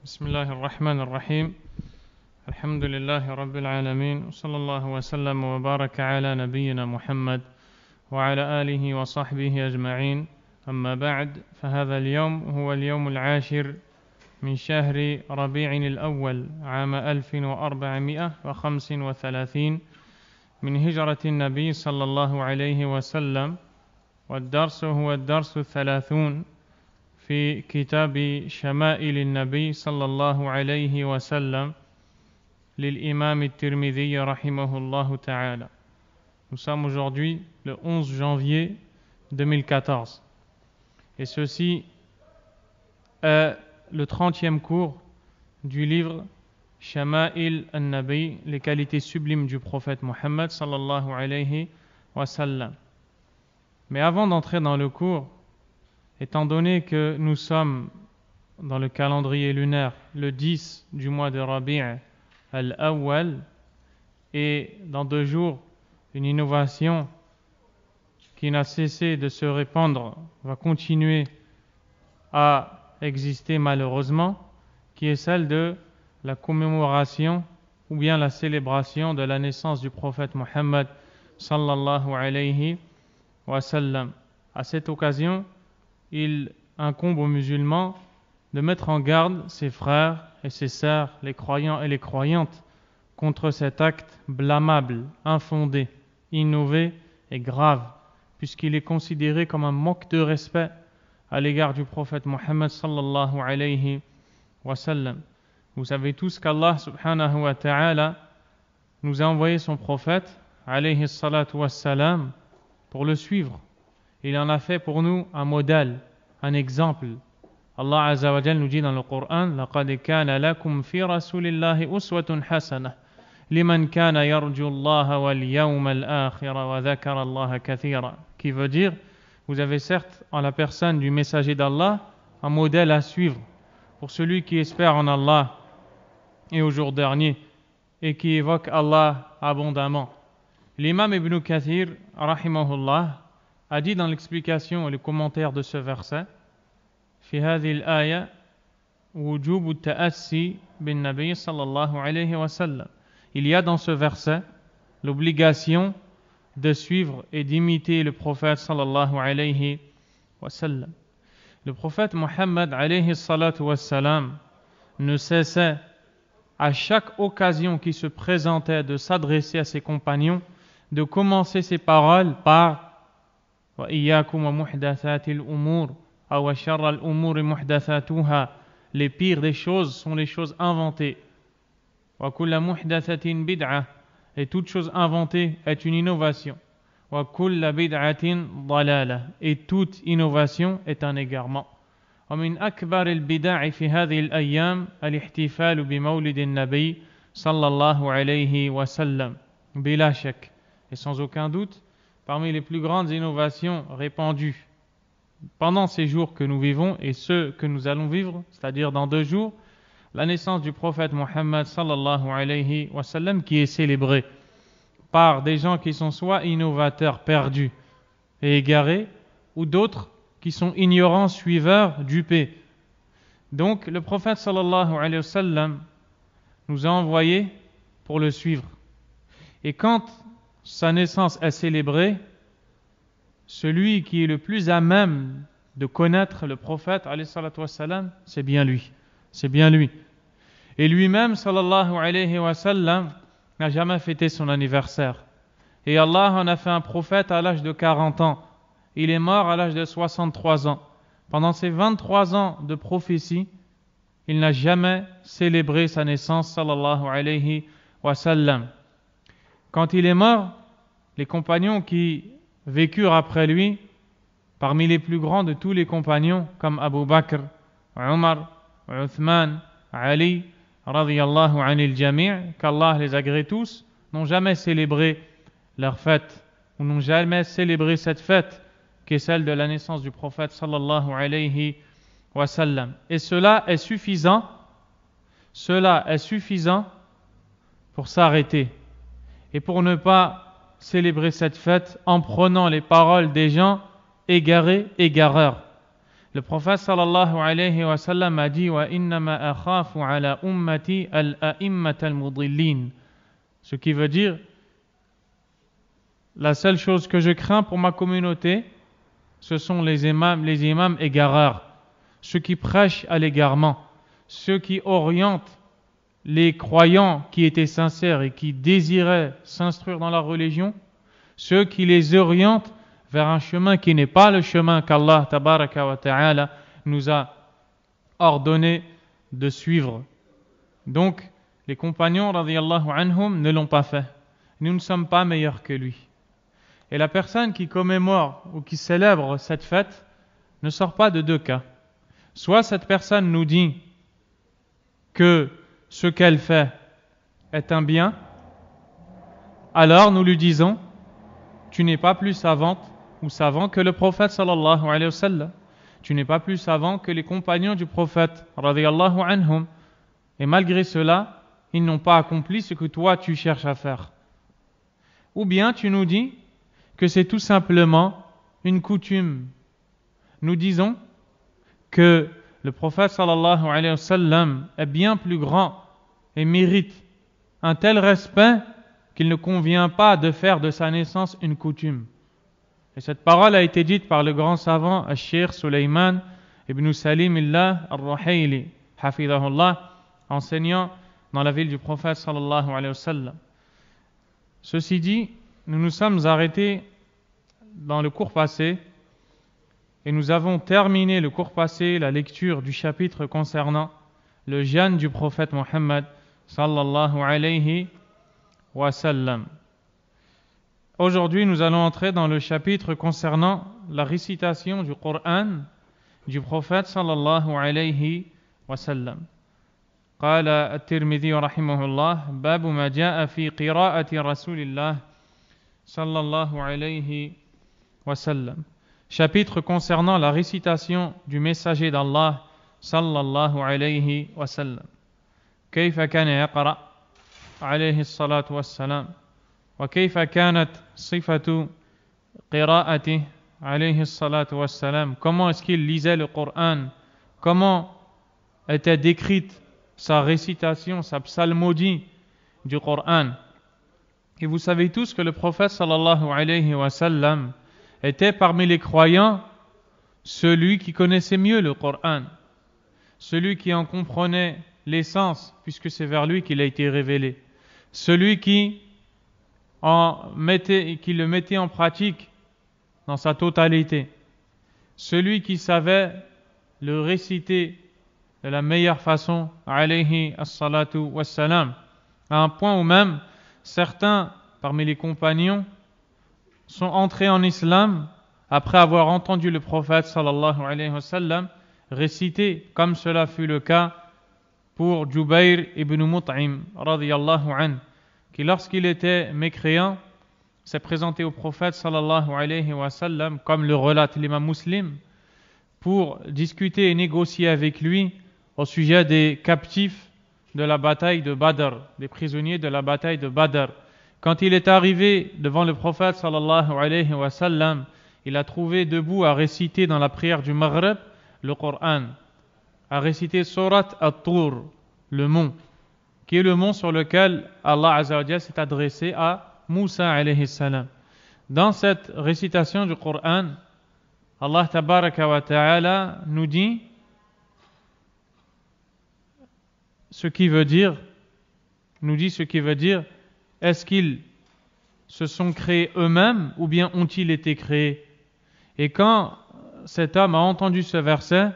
بسم الله الرحمن الرحيم الحمد لله رب العالمين وصلى الله وسلم وبارك على نبينا محمد وعلى آله وصحبه أجمعين أما بعد فهذا اليوم هو اليوم العاشر من شهر ربيع الأول عام 1435 من هجرة النبي صلى الله عليه وسلم والدرس هو الدرس 30 في كتاب شمائل النبي صلى الله عليه وسلم للإمام الترمذي رحمه الله تعالى. Nous sommes aujourd'hui le 11 janvier 2014 et ceci est le 30e cours du livre Shama'il al-Nabi, les qualités sublimes du prophète Mohammed sallallahu alayhi wa sallam. Mais avant d'entrer dans le cours, étant donné que nous sommes dans le calendrier lunaire le 10 du mois de Rabi' al-Awwal et dans 2 jours une innovation qui n'a cessé de se répandre va continuer à exister malheureusement, qui est celle de la commémoration ou bien la célébration de la naissance du prophète Mohammed sallallahu alayhi wa sallam. À cette occasion, il incombe aux musulmans de mettre en garde ses frères et ses sœurs, les croyants et les croyantes, contre cet acte blâmable, infondé, innové et grave, puisqu'il est considéré comme un manque de respect à l'égard du prophète Mohammed sallallahu alayhi wa sallam. Vous savez tous qu'Allah subhanahu wa ta'ala nous a envoyé son prophète alayhi salatu wa salam pour le suivre. Il en a fait pour nous un modèle, un exemple. Allah Azza wa Jal nous dit dans le Coran: لَقَدْ كَانَ لَكُمْ فِي رَسُولِ اللَّهِ أُسْوَةٌ حَسَنَةٌ لِمَنْ كَانَ يَرْجُو اللَّهَ وَالْيَوْمَ الْآخِرَ وَذَكَرَ اللَّهَ كَثِيرًا. Qui veut dire, vous avez certes en la personne du messager d'Allah un modèle à suivre pour celui qui espère en Allah et au jour dernier et qui évoque Allah abondamment. L'imam Ibn Kathir rahimahullah a dit dans l'explication et le commentaire de ce verset: في هذه الآية وجوب التأسي بالنبي صلى الله عليه وسلم. Il y a dans ce verset l'obligation de suivre et d'imiter le prophète sallallahu alayhi wa sallam. Le prophète Mohammed alayhi salatu wa sallam ne cessait à chaque occasion qui se présentait de s'adresser à ses compagnons de commencer ses paroles par وَإِيَّاكُمْ وَمُحْدَثَاتِ الْأُمُورِ أَوْ شَرَّ الْأُمُورِ مُحْدَثَاتُهَا. Les pires des choses sont les choses inventées. وَكُلَّ مُحْدَثَةٍ بِدْعَةٍ. Et toute chose inventée est une innovation. وَكُلَّ بِدْعَةٍ ضَلَالَةٍ. Et toute innovation est un égarement. ومن أكبر البدع في هذه الأيام الاحتفال بمولد النبي صلى الله عليه وسلم بلا شك. Et sans aucun doute, parmi les plus grandes innovations répandues pendant ces jours que nous vivons et ceux que nous allons vivre, c'est-à-dire dans 2 jours, la naissance du prophète Mohammed sallallahu alayhi wa sallam, qui est célébrée par des gens qui sont soit innovateurs perdus et égarés, ou d'autres qui sont ignorants, suiveurs, dupés. Donc le prophète sallallahu alayhi wa sallam nous a envoyés pour le suivre. Et quand sa naissance est célébrée, celui qui est le plus à même de connaître le prophète alayhi salatu wa sallam, c'est bien lui. C'est bien lui. Et lui-même sallallahu alayhi wa sallam n'a jamais fêté son anniversaire. Et Allah en a fait un prophète à l'âge de 40 ans. Il est mort à l'âge de 63 ans. Pendant ces 23 ans de prophétie, il n'a jamais célébré sa naissance sallallahu alayhi wa sallam. Quand il est mort, les compagnons qui vécurent après lui, parmi les plus grands de tous les compagnons, comme Abu Bakr, Omar, Uthman, Ali, radiyallahu anil jami', qu'Allah les agrée tous, n'ont jamais célébré leur fête, ou n'ont jamais célébré cette fête, qui est celle de la naissance du prophète sallallahu alayhi wa sallam. Et cela est suffisant pour s'arrêter et pour ne pas célébrer cette fête en prenant les paroles des gens égarés, égareurs. Le prophète sallallahu alayhi wa sallam a dit wa innama akhafu ala ummati al-a'immat al-mudillin. Ce qui veut dire la seule chose que je crains pour ma communauté, ce sont les imams égareurs, ceux qui prêchent à l'égarement, ceux qui orientent les croyants qui étaient sincères et qui désiraient s'instruire dans la religion, ceux qui les orientent vers un chemin qui n'est pas le chemin qu'Allah tabaraka wa ta'ala nous a ordonné de suivre. Donc, les compagnons radiyallahu anhum ne l'ont pas fait. Nous ne sommes pas meilleurs que lui. Et la personne qui commémore ou qui célèbre cette fête ne sort pas de deux cas. Soit cette personne nous dit que ce qu'elle fait est un bien, alors nous lui disons tu n'es pas plus savante ou savant que le prophète sallallahu alayhi wa sallam. Tu n'es pas plus savant que les compagnons du prophète radiyallahu anhum. Et malgré cela, ils n'ont pas accompli ce que toi tu cherches à faire. Ou bien tu nous dis que c'est tout simplement une coutume. Nous disons que le prophète sallallahu alayhi wa sallam est bien plus grand et mérite un tel respect qu'il ne convient pas de faire de sa naissance une coutume. Et cette parole a été dite par le grand savant Al-Sheikh Sulaiman ibn Salimillah al-Ruhayli, hafidahullah, enseignant dans la ville du prophète sallallahu alayhi wa sallam. Ceci dit, nous nous sommes arrêtés dans le cours passé et nous avons terminé le cours passé la lecture du chapitre concernant le jeûne du prophète Mohammed sallallahu alayhi wa sallam. Aujourd'hui, nous allons entrer dans le chapitre concernant la récitation du Coran du prophète sallallahu alayhi wa sallam. قال الترمذي رحمه الله باب ما جاء في قراءة رسول الله صلى الله عليه وسلم. Chapitre concernant la récitation du messager d'Allah sallallahu alayhi wa sallam. كيف كان يقرأ عليه الصلاة والسلام وكيف كانت صفة قراءته عليه الصلاة والسلام. Comment est-ce qu'il lisait le Coran? Comment était décrite sa récitation, sa psalmodie du Coran? Et vous savez tous que le prophète sallallahu alayhi wa sallam était parmi les croyants celui qui connaissait mieux le Coran, celui qui en comprenait l'essence, puisque c'est vers lui qu'il a été révélé, celui qui le mettait en pratique dans sa totalité, celui qui savait le réciter de la meilleure façon, alayhi as-salatu was-salam, à un point où même certains parmi les compagnons sont entrés en islam après avoir entendu le prophète sallallahu alayhi wa sallam réciter, comme cela fut le cas pour Jubayr ibn Mut'im radiyallahu anhu, qui lorsqu'il était mécréant s'est présenté au prophète sallallahu alayhi wa sallam, comme le relate l'imam Muslim, pour discuter et négocier avec lui au sujet des captifs de la bataille de Badr, des prisonniers de la bataille de Badr. Quand il est arrivé devant le prophète sallallahu alayhi wa sallam, il a trouvé debout à réciter dans la prière du Maghrib le Coran, à réciter Surat At-Tur, le mont, qui est le mont sur lequel Allah Azza wa Jalla s'est adressé à Moussa alayhi salam. Dans cette récitation du Coran, Allah tabaraka wa ta'ala nous dit ce qui veut dire, est-ce qu'ils se sont créés eux-mêmes ou bien ont-ils été créés? Et quand cet homme a entendu ce verset,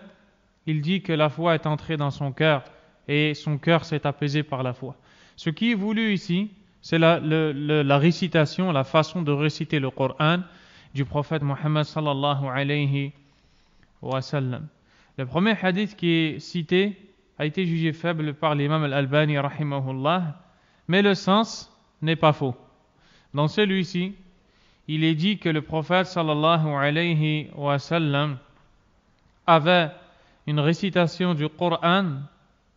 il dit que la foi est entrée dans son cœur et son cœur s'est apaisé par la foi. Ce qui est voulu ici, c'est la récitation, la façon de réciter le Coran du prophète Mohammed sallallahu alayhi wa sallam. Le premier hadith qui est cité a été jugé faible par l'imam al-Albani rahimahullah, mais le sens n'est pas faux. Dans celui-ci, il est dit que le prophète sallallahu alayhi wa sallam avait une récitation du Coran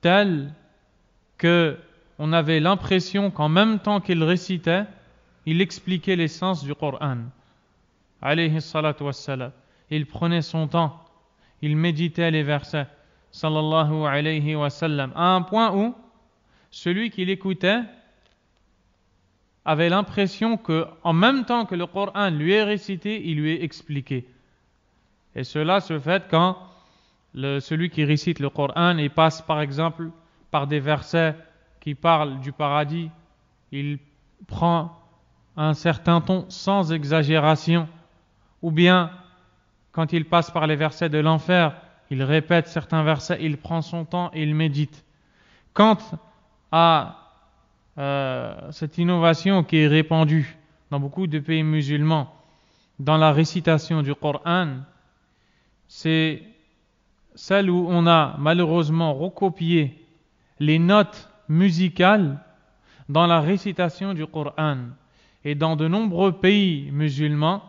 telle que on avait l'impression qu'en même temps qu'il récitait, il expliquait l'essence du Coran. Alayhi salatu wassalam. Il prenait son temps. il méditait les versets, sallallahu alayhi wa sallam, à un point où celui qui l'écoutait avait l'impression que, en même temps que le Coran lui est récité, il lui est expliqué. Et cela se fait quand celui qui récite le Coran et passe par exemple par des versets qui parlent du paradis, il prend un certain ton sans exagération, ou bien quand il passe par les versets de l'enfer, il répète certains versets, il prend son temps et il médite. Quant à cette innovation qui est répandue dans beaucoup de pays musulmans, dans la récitation du Coran, c'est celle où on a malheureusement recopié les notes musicales dans la récitation du Coran. Et dans de nombreux pays musulmans,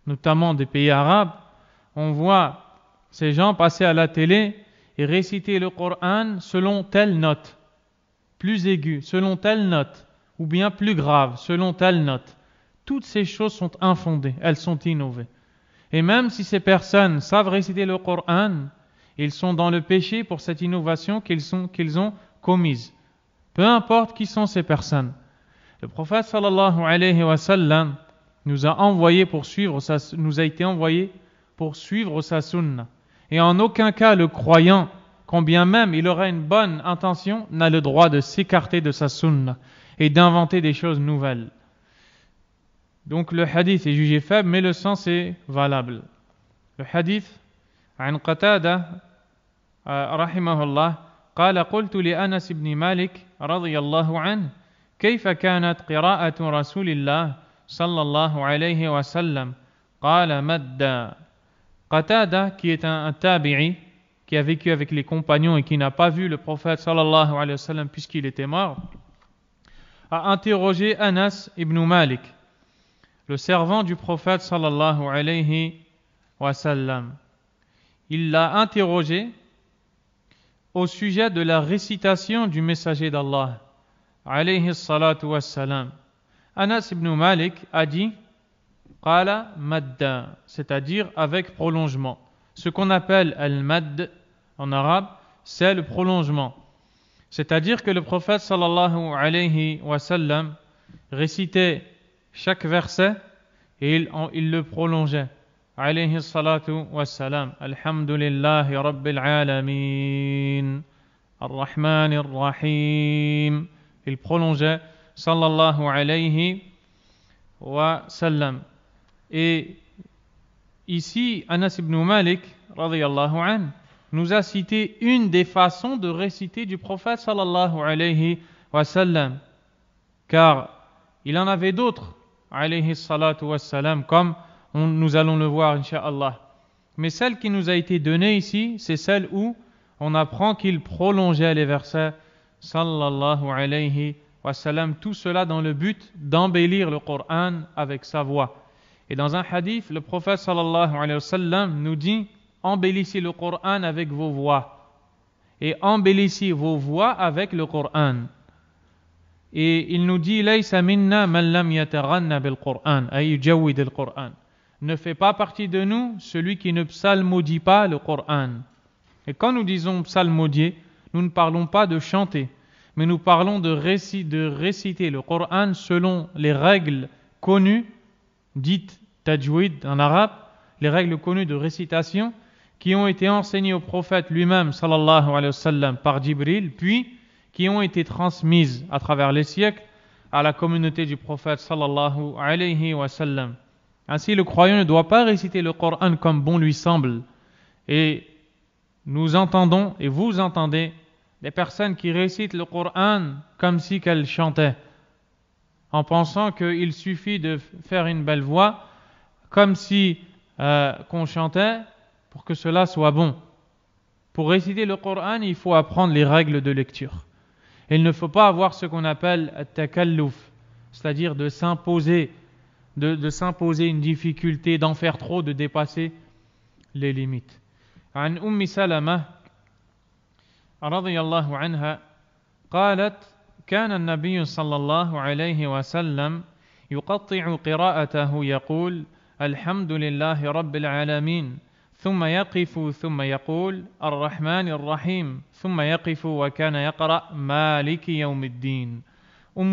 notamment des pays arabes, on voit ces gens passer à la télé et réciter le Coran selon telle note, plus aiguë, selon telle note, ou bien plus grave, selon telle note. Toutes ces choses sont infondées, elles sont innovées. Et même si ces personnes savent réciter le Coran, ils sont dans le péché pour cette innovation qu'ils ont commise. Peu importe qui sont ces personnes. Le prophète sallallahu alayhi wa sallam nous a été envoyé pour suivre sa sunna. Et en aucun cas le croyant, combien même il aura une bonne intention, n'a le droit de s'écarter de sa sunna et d'inventer des choses nouvelles. Donc le hadith est jugé faible, mais le sens est valable. Le hadith, عن قتادة رحمه الله قال قلت لأنس بن مالك رضي الله عنه كيف كانت قراءة رسول الله صلى الله عليه وسلم قال مد. Qatada, qui est un tabi'i, qui a vécu avec les compagnons et qui n'a pas vu le prophète sallallahu alayhi wa sallam puisqu'il était mort, a interrogé Anas ibn Malik, le servant du prophète sallallahu alayhi wa sallam. Il l'a interrogé au sujet de la récitation du messager d'Allah alayhi salatu wa salam. Anas ibn Malik a dit qala madda, c'est-à-dire avec prolongement. Ce qu'on appelle al-madd en arabe, c'est le prolongement. C'est-à-dire que le prophète sallallahu alayhi wa sallam récitait chaque verset et il le prolongeait. Alayhi salatu wa salam. Alhamdulillahi rabbil alamin. Ar-Rahmanir Rahim. Il prolongeait sallallahu alayhi wa sallam. Et ici, Anas ibn Malik, radiyallahu anhu, nous a cité une des façons de réciter du prophète sallallahu alayhi wa sallam. Car il en avait d'autres, alayhi salatu wa sallam, comme nous allons le voir, incha'Allah. Mais celle qui nous a été donnée ici, c'est celle où on apprend qu'il prolongeait les versets, sallallahu alayhi wa sallam, tout cela dans le but d'embellir le Coran avec sa voix. Et dans un hadith, le prophète sallallahu alayhi wa sallam nous dit embellissez le Coran avec vos voix et embellissez vos voix avec le Coran. Et il nous dit laysa minna man lam yataghanna bil Coran ay yujawwid al Coran. Ne fait pas partie de nous celui qui ne psalmodie pas le Coran. Et quand nous disons psalmodier, nous ne parlons pas de chanter, mais nous parlons de réciter le Coran selon les règles connues, dites tajwid en arabe, les règles connues de récitation qui ont été enseignées au prophète lui-même sallallahu alayhi wa sallam par Jibril, puis qui ont été transmises à travers les siècles à la communauté du prophète sallallahu alayhi wa sallam. Ainsi, le croyant ne doit pas réciter le Coran comme bon lui semble. Et nous entendons, et vous entendez, des personnes qui récitent le Coran comme si qu'elles chantaient, en pensant qu'il suffit de faire une belle voix, comme si qu'on chantait, pour que cela soit bon. Pour réciter le Coran, il faut apprendre les règles de lecture. Il ne faut pas avoir ce qu'on appelle at-takalluf, c'est-à-dire de s'imposer une difficulté, d'en faire trop, de dépasser les limites. عن أم سلمة رضي الله عنها قالت كان النبي صلى الله عليه وسلم يقطع قراءته يقول الحمد لله رب العالمين ثم يقف ثم يقول الرحمن الرحيم ثم يقف وكان يقرأ مالك يوم الدين.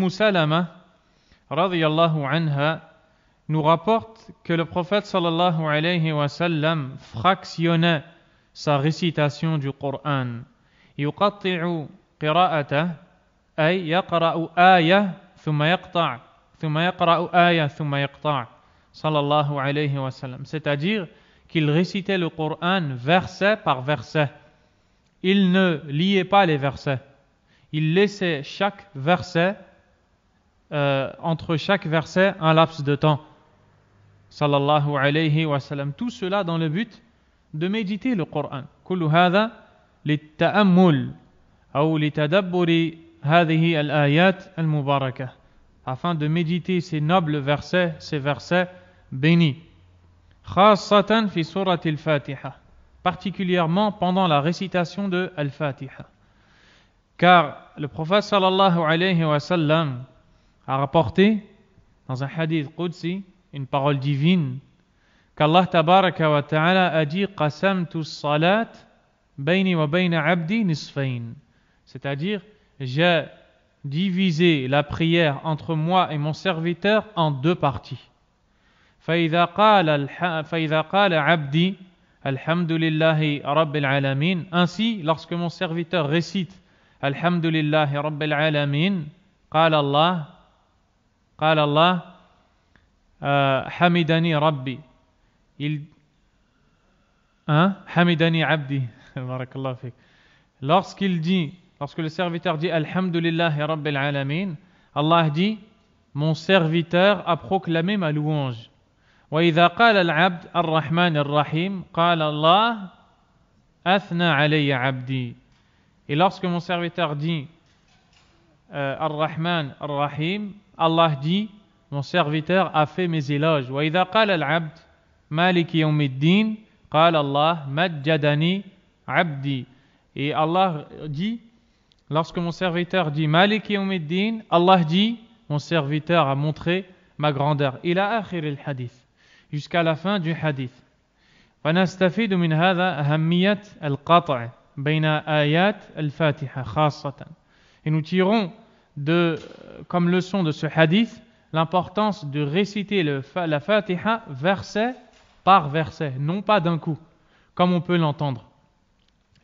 Salama radiyallahu anha nous rapporte que le prophète sallallahu alayhi wa sallam fractionnait sa récitation du Coran. يقطع قراءته أي يقرأ آية ثم يقطع ثم يقرأ آية ثم يقطع صلى الله عليه وسلم. C'est-à-dire qu'il récitait le Coran verset par verset. Il ne liait pas les versets. Il laissait chaque verset, entre chaque verset, un laps de temps. Sallallahu alayhi wa sallam. Tout cela dans le but de méditer le Coran. كل هذا للتأمل أو لتدبر هذه الآيات المباركة. Afin de méditer ces nobles versets, ces versets bénis. خاصة في سورة الفاتحة, particulièrement pendant la récitation de Al-Fatiha. Car le prophète sallallahu alayhi wa sallam a rapporté dans un hadith qudsi, une parole divine, qu'Allah tabaraka wa ta'ala a dit qasamtu as-salat bayni wa bayna abdi nisfayn, c'est-à-dire j'ai divisé la prière entre moi et mon serviteur en deux parties. فإذا قال عبدي الحمد لله رب العالمين, ainsi lorsque mon serviteur récite الحمد لله رب العالمين, قال الله حمدني ربي, حمدني عبدي بارك الله فيك. Lorsque le serviteur dit Alhamdulillahi Rabbil Alamin, Allah dit mon serviteur a proclamé ma louange. وإذا قال العبد الرحمن الرحيم قال الله أثنى علي عبدي. Et lorsque mon serviteur dit Ar-Rahman Ar-Rahim, Allah dit mon serviteur a fait mes éloges. وإذا قال العبد مالك يوم الدين قال الله مجدني عبدي. Et Allah dit, lorsque mon serviteur dit Malik Yawmiddin, Allah dit mon serviteur a montré ma grandeur. Ila akhir al-hadith, jusqu'à la fin du hadith. فنستفيد من هذا أهمية القطع بين آيات الفاتحة خاصة. Et nous tirons comme leçon de ce hadith l'importance de réciter la Fatiha verset par verset, non pas d'un coup, comme on peut l'entendre.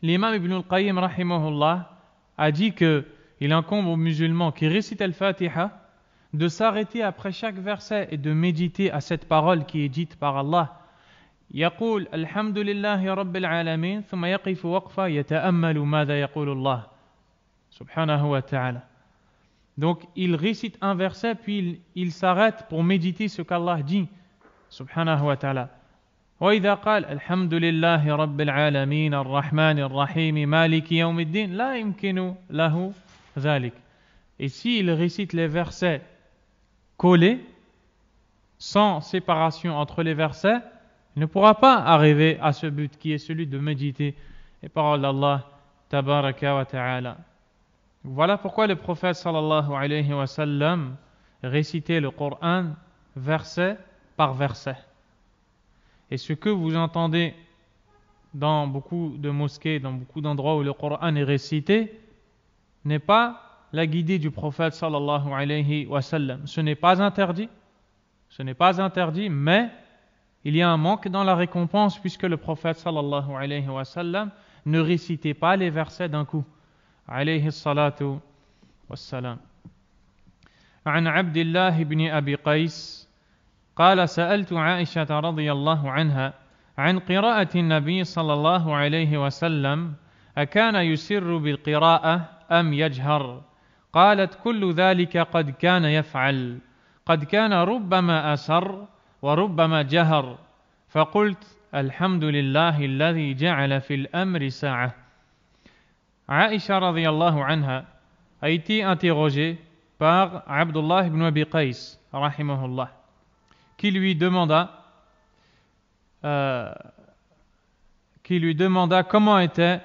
L'imam Ibn al-Qayyim rahimahullah a dit qu'il incombe aux musulmans qui récitent al-Fatiha de s'arrêter après chaque verset et de méditer à cette parole qui est dite par Allah. يقول الحمد لله رب العالمين ثم يقف وقفة يتأمل ماذا يقول الله سبحانه وتعالى. Donc il récite un verset puis il s'arrête pour méditer ce qu'Allah dit subhanahu wa ta'ala. وإذا قال الحمد لله رب العالمين الرحمن الرحيم مالك يوم الدين لا يمكن له ذلك. Et s'il récite les versets collés, sans séparation entre les versets, il ne pourra pas arriver à ce but qui est celui de méditer les paroles d'Allah tabaraka wa ta'ala. Voilà pourquoi le prophète sallallahu alayhi wa sallam récitait le Coran verset par verset. Et ce que vous entendez dans beaucoup de mosquées, dans beaucoup d'endroits où le Coran est récité, n'est pas la guidée du prophète sallallahu alayhi wa sallam. Ce n'est pas interdit, mais il y a un manque dans la récompense puisque le prophète sallallahu alayhi wa sallam ne récitait pas les versets d'un coup. Alayhi salatu wassalam. عن عبد الله بن أبي قيس قال سألت عائشة رضي الله عنها عن قراءة النبي صلى الله عليه وسلم أكان يسر بالقراءة أم يجهر؟ قالت كل ذلك قد كان يفعل، قد كان ربما أسر وربما جهر، فقلت الحمد لله الذي جعل في الأمر ساعة. Aïcha radiyallahu anha a été interrogée par Abdullah ibn Abi Qais rahimahullah, qui lui demanda comment était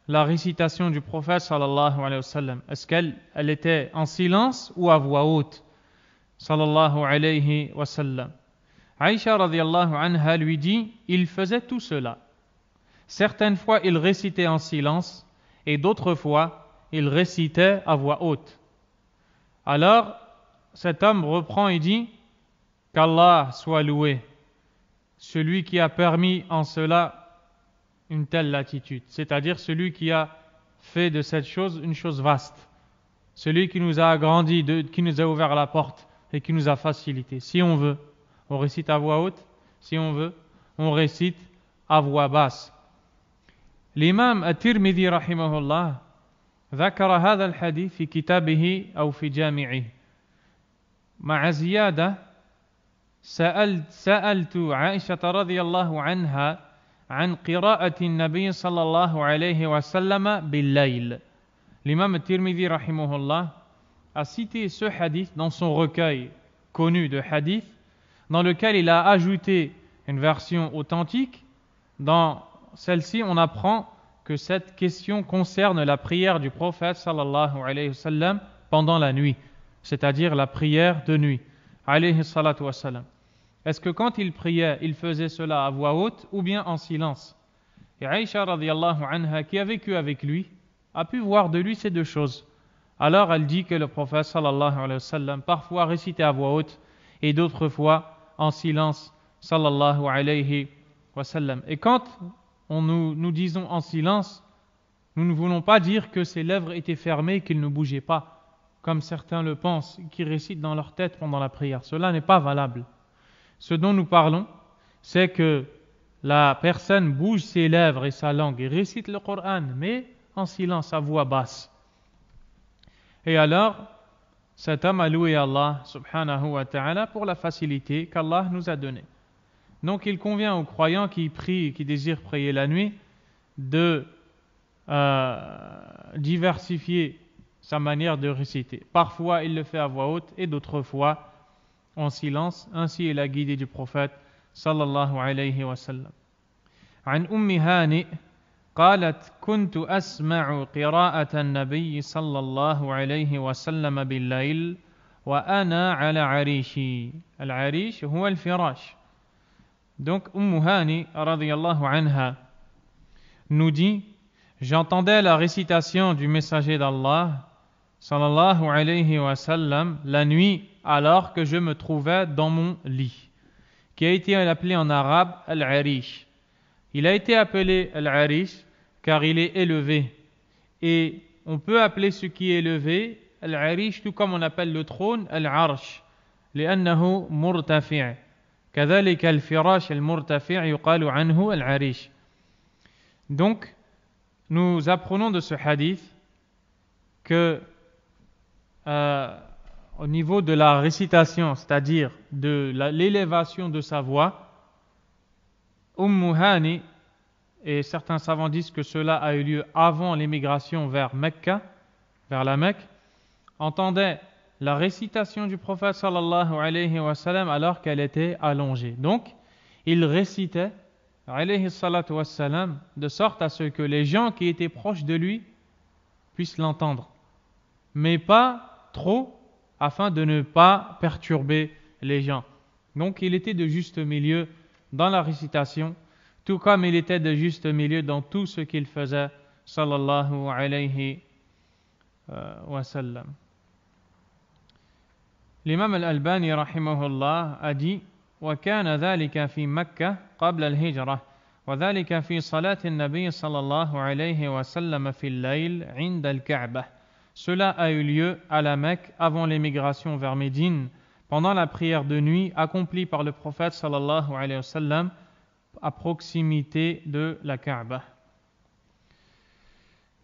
la récitation du prophète sallallahu alayhi wa sallam. Est-ce qu'elle était en silence ou à voix haute sallallahu alayhi wa sallam? Aïcha radiyallahu anha lui dit, il faisait tout cela. Certaines fois, il récitait en silence et d'autres fois, il récitait à voix haute. Alors, cet homme reprend et dit qu'Allah soit loué, celui qui a permis en cela une telle latitude, c'est-à-dire celui qui a fait de cette chose une chose vaste, celui qui nous a agrandi, qui nous a ouvert la porte et qui nous a facilité. Si on veut, on récite à voix haute, si on veut, on récite à voix basse. L'imam At-Tirmidhi rahimahullah ذكر هذا الحديث في كتابه أو في جامعه مع زيادة سألت عائشة رضي الله عنها عن قراءة النبي صلى الله عليه وسلم بالليل. L'imam At-Tirmidhi rahimahullah a cité ce hadith dans son recueil connu de hadith, dans lequel il a ajouté une version authentique. Dans celle-ci, on apprend que cette question concerne la prière du prophète sallallahu alayhi wa sallam pendant la nuit, c'est-à-dire la prière de nuit, alayhi salatu wa sallam. Est-ce que quand il priait, il faisait cela à voix haute ou bien en silence? Et Aïcha radiyallahu anha, qui a vécu avec lui, a pu voir de lui ces deux choses. Alors elle dit que le prophète sallallahu alayhi wa sallam parfois récitait à voix haute et d'autres fois en silence sallallahu alayhi wa sallam. Et quand nous disons en silence, nous ne voulons pas dire que ses lèvres étaient fermées et qu'il ne bougeait pas, comme certains le pensent, qui récitent dans leur tête pendant la prière. Cela n'est pas valable. Ce dont nous parlons, c'est que la personne bouge ses lèvres et sa langue et récite le Coran, mais en silence, à voix basse. Et alors, cet homme a loué Allah subhanahu wa ta'ala pour la facilité qu'Allah nous a donnée. Donc il convient aux croyants qui prient, qui désirent prier la nuit, de diversifier sa manière de réciter. Parfois il le fait à voix haute et d'autres fois en silence. Ainsi est la guidée du prophète sallallahu alayhi wa sallam. عن أم هانئ قالت كنت أسمع قراءة النبي صلى الله عليه وسلم بالليل وأنا على عريشي. العريش هو الفراش. Donc Hani radiyallahu anha nous dit: j'entendais la récitation du messager d'Allah sallallahu alayhi wa sallam la nuit alors que je me trouvais dans mon lit, qui a été appelé en arabe al-arish. Il a été appelé al-arish car il est élevé, et on peut appeler ce qui est élevé al-arish tout comme on appelle le trône al-arsh لأنه مرتفع. كذلك الفراش المرتفع يقال عنه العريش. Donc, nous apprenons de ce hadith que au niveau de la récitation, c'est-à-dire de l'élévation de sa voix, Hani, et certains savants disent que cela a eu lieu avant l'émigration vers Mecca, vers la Mecque, entendait la récitation du prophète sallallahu alayhi wa sallam alors qu'elle était allongée. Donc, il récitait alayhi salatu wa sallam de sorte à ce que les gens qui étaient proches de lui puissent l'entendre, mais pas trop afin de ne pas perturber les gens. Donc, il était de juste milieu dans la récitation, tout comme il était de juste milieu dans tout ce qu'il faisait sallallahu alayhi wa sallam. L'imam al-Albani rahimahullah a dit: وكان ذلك في مكة قبل الهجرة وذلك في صلاة النبي صلى الله عليه وسلم في الليل عند الكعبة. Cela a eu lieu à la Mecque avant l'émigration vers Médine, pendant la prière de nuit accomplie par le prophète sallallahu alayhi wa sallam à proximité de la Kaaba.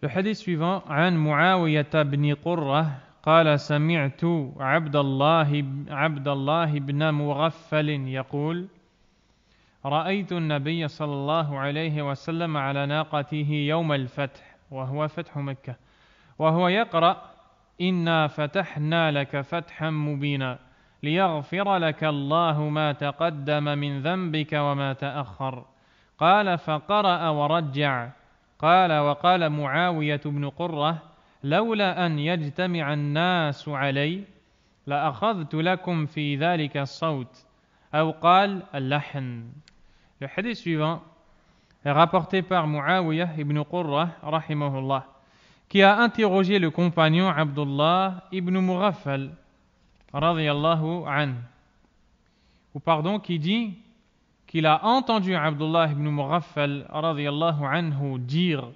Le hadith suivant: عن معاوية بن قرة قال سمعت عبد الله بن مغفل يقول: رأيت النبي صلى الله عليه وسلم على ناقته يوم الفتح وهو فتح مكة وهو يقرأ: إنا فتحنا لك فتحا مبينا ليغفر لك الله ما تقدم من ذنبك وما تأخر. قال فقرأ ورجع. قال وقال معاوية بن قرة: لولا أن يجتمع الناس علي لأخذت لكم في ذلك الصوت أو قال اللحن. Le hadith suivant est rapporté par Muawiyah ibn Qurra, rahimahullah, qui a interrogé le compagnon Abdullah ibn Mughaffal, radiyallahu anhu, ou pardon, qui dit qu'il a entendu Abdullah ibn Mughaffal, radiyallahu anhu, dire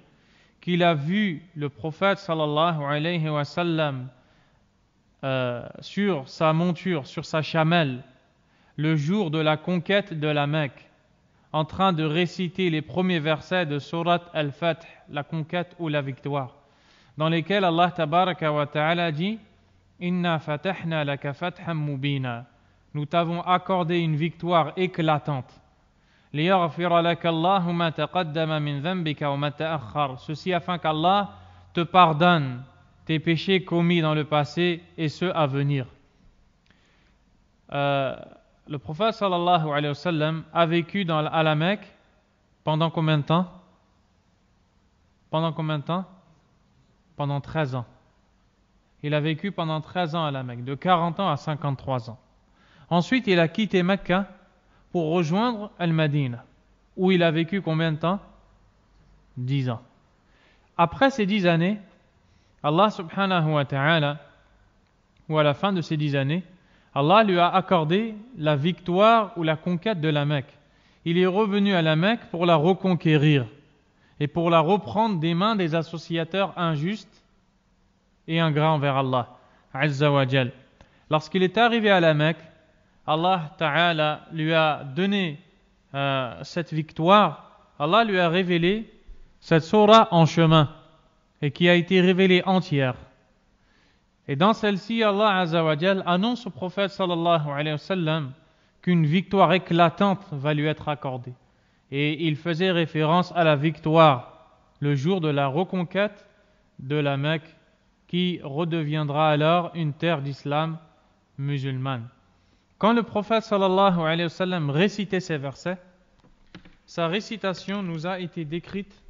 qu'il a vu le prophète sallallahu alayhi wa sallam sur sa monture, sur sa chamelle, le jour de la conquête de la Mecque, en train de réciter les premiers versets de Surat Al-Fath, la conquête ou la victoire, dans lesquels Allah tabaraka wa ta'ala dit « Inna fatahna laka fathan mubina » Nous t'avons accordé une victoire éclatante. « Liyaghfira laka Allahu ma taqaddama min dhanbika wa ma ta'akhkhar » Ceci afin qu'Allah te pardonne tes péchés commis dans le passé et ceux à venir. Le prophète sallallahu alayhi wa sallam a vécu à la Mecque pendant combien de temps? Pendant 13 ans. Il a vécu pendant 13 ans à la Mecque, de 40 ans à 53 ans. Ensuite, il a quitté Mecca pour rejoindre Al-Madina, où il a vécu combien de temps? 10 ans. Après ces 10 années, Allah subhanahu wa ta'ala, ou à la fin de ces 10 années, Allah lui a accordé la victoire ou la conquête de la Mecque. Il est revenu à la Mecque pour la reconquérir et pour la reprendre des mains des associateurs injustes et ingrats envers Allah Azza wa Jal. Lorsqu'il est arrivé à la Mecque, Allah Ta'ala lui a donné cette victoire. Allah lui a révélé cette sourate en chemin et qui a été révélée entière. Et dans celle-ci, Allah Azza wa Jal annonce au prophète sallallahu alayhi wa sallam qu'une victoire éclatante va lui être accordée. Et il faisait référence à la victoire le jour de la reconquête de la Mecque, qui redeviendra alors une terre d'islam musulmane. Quand le prophète sallallahu alayhi wa sallam récitait ces versets, sa récitation nous a été décrite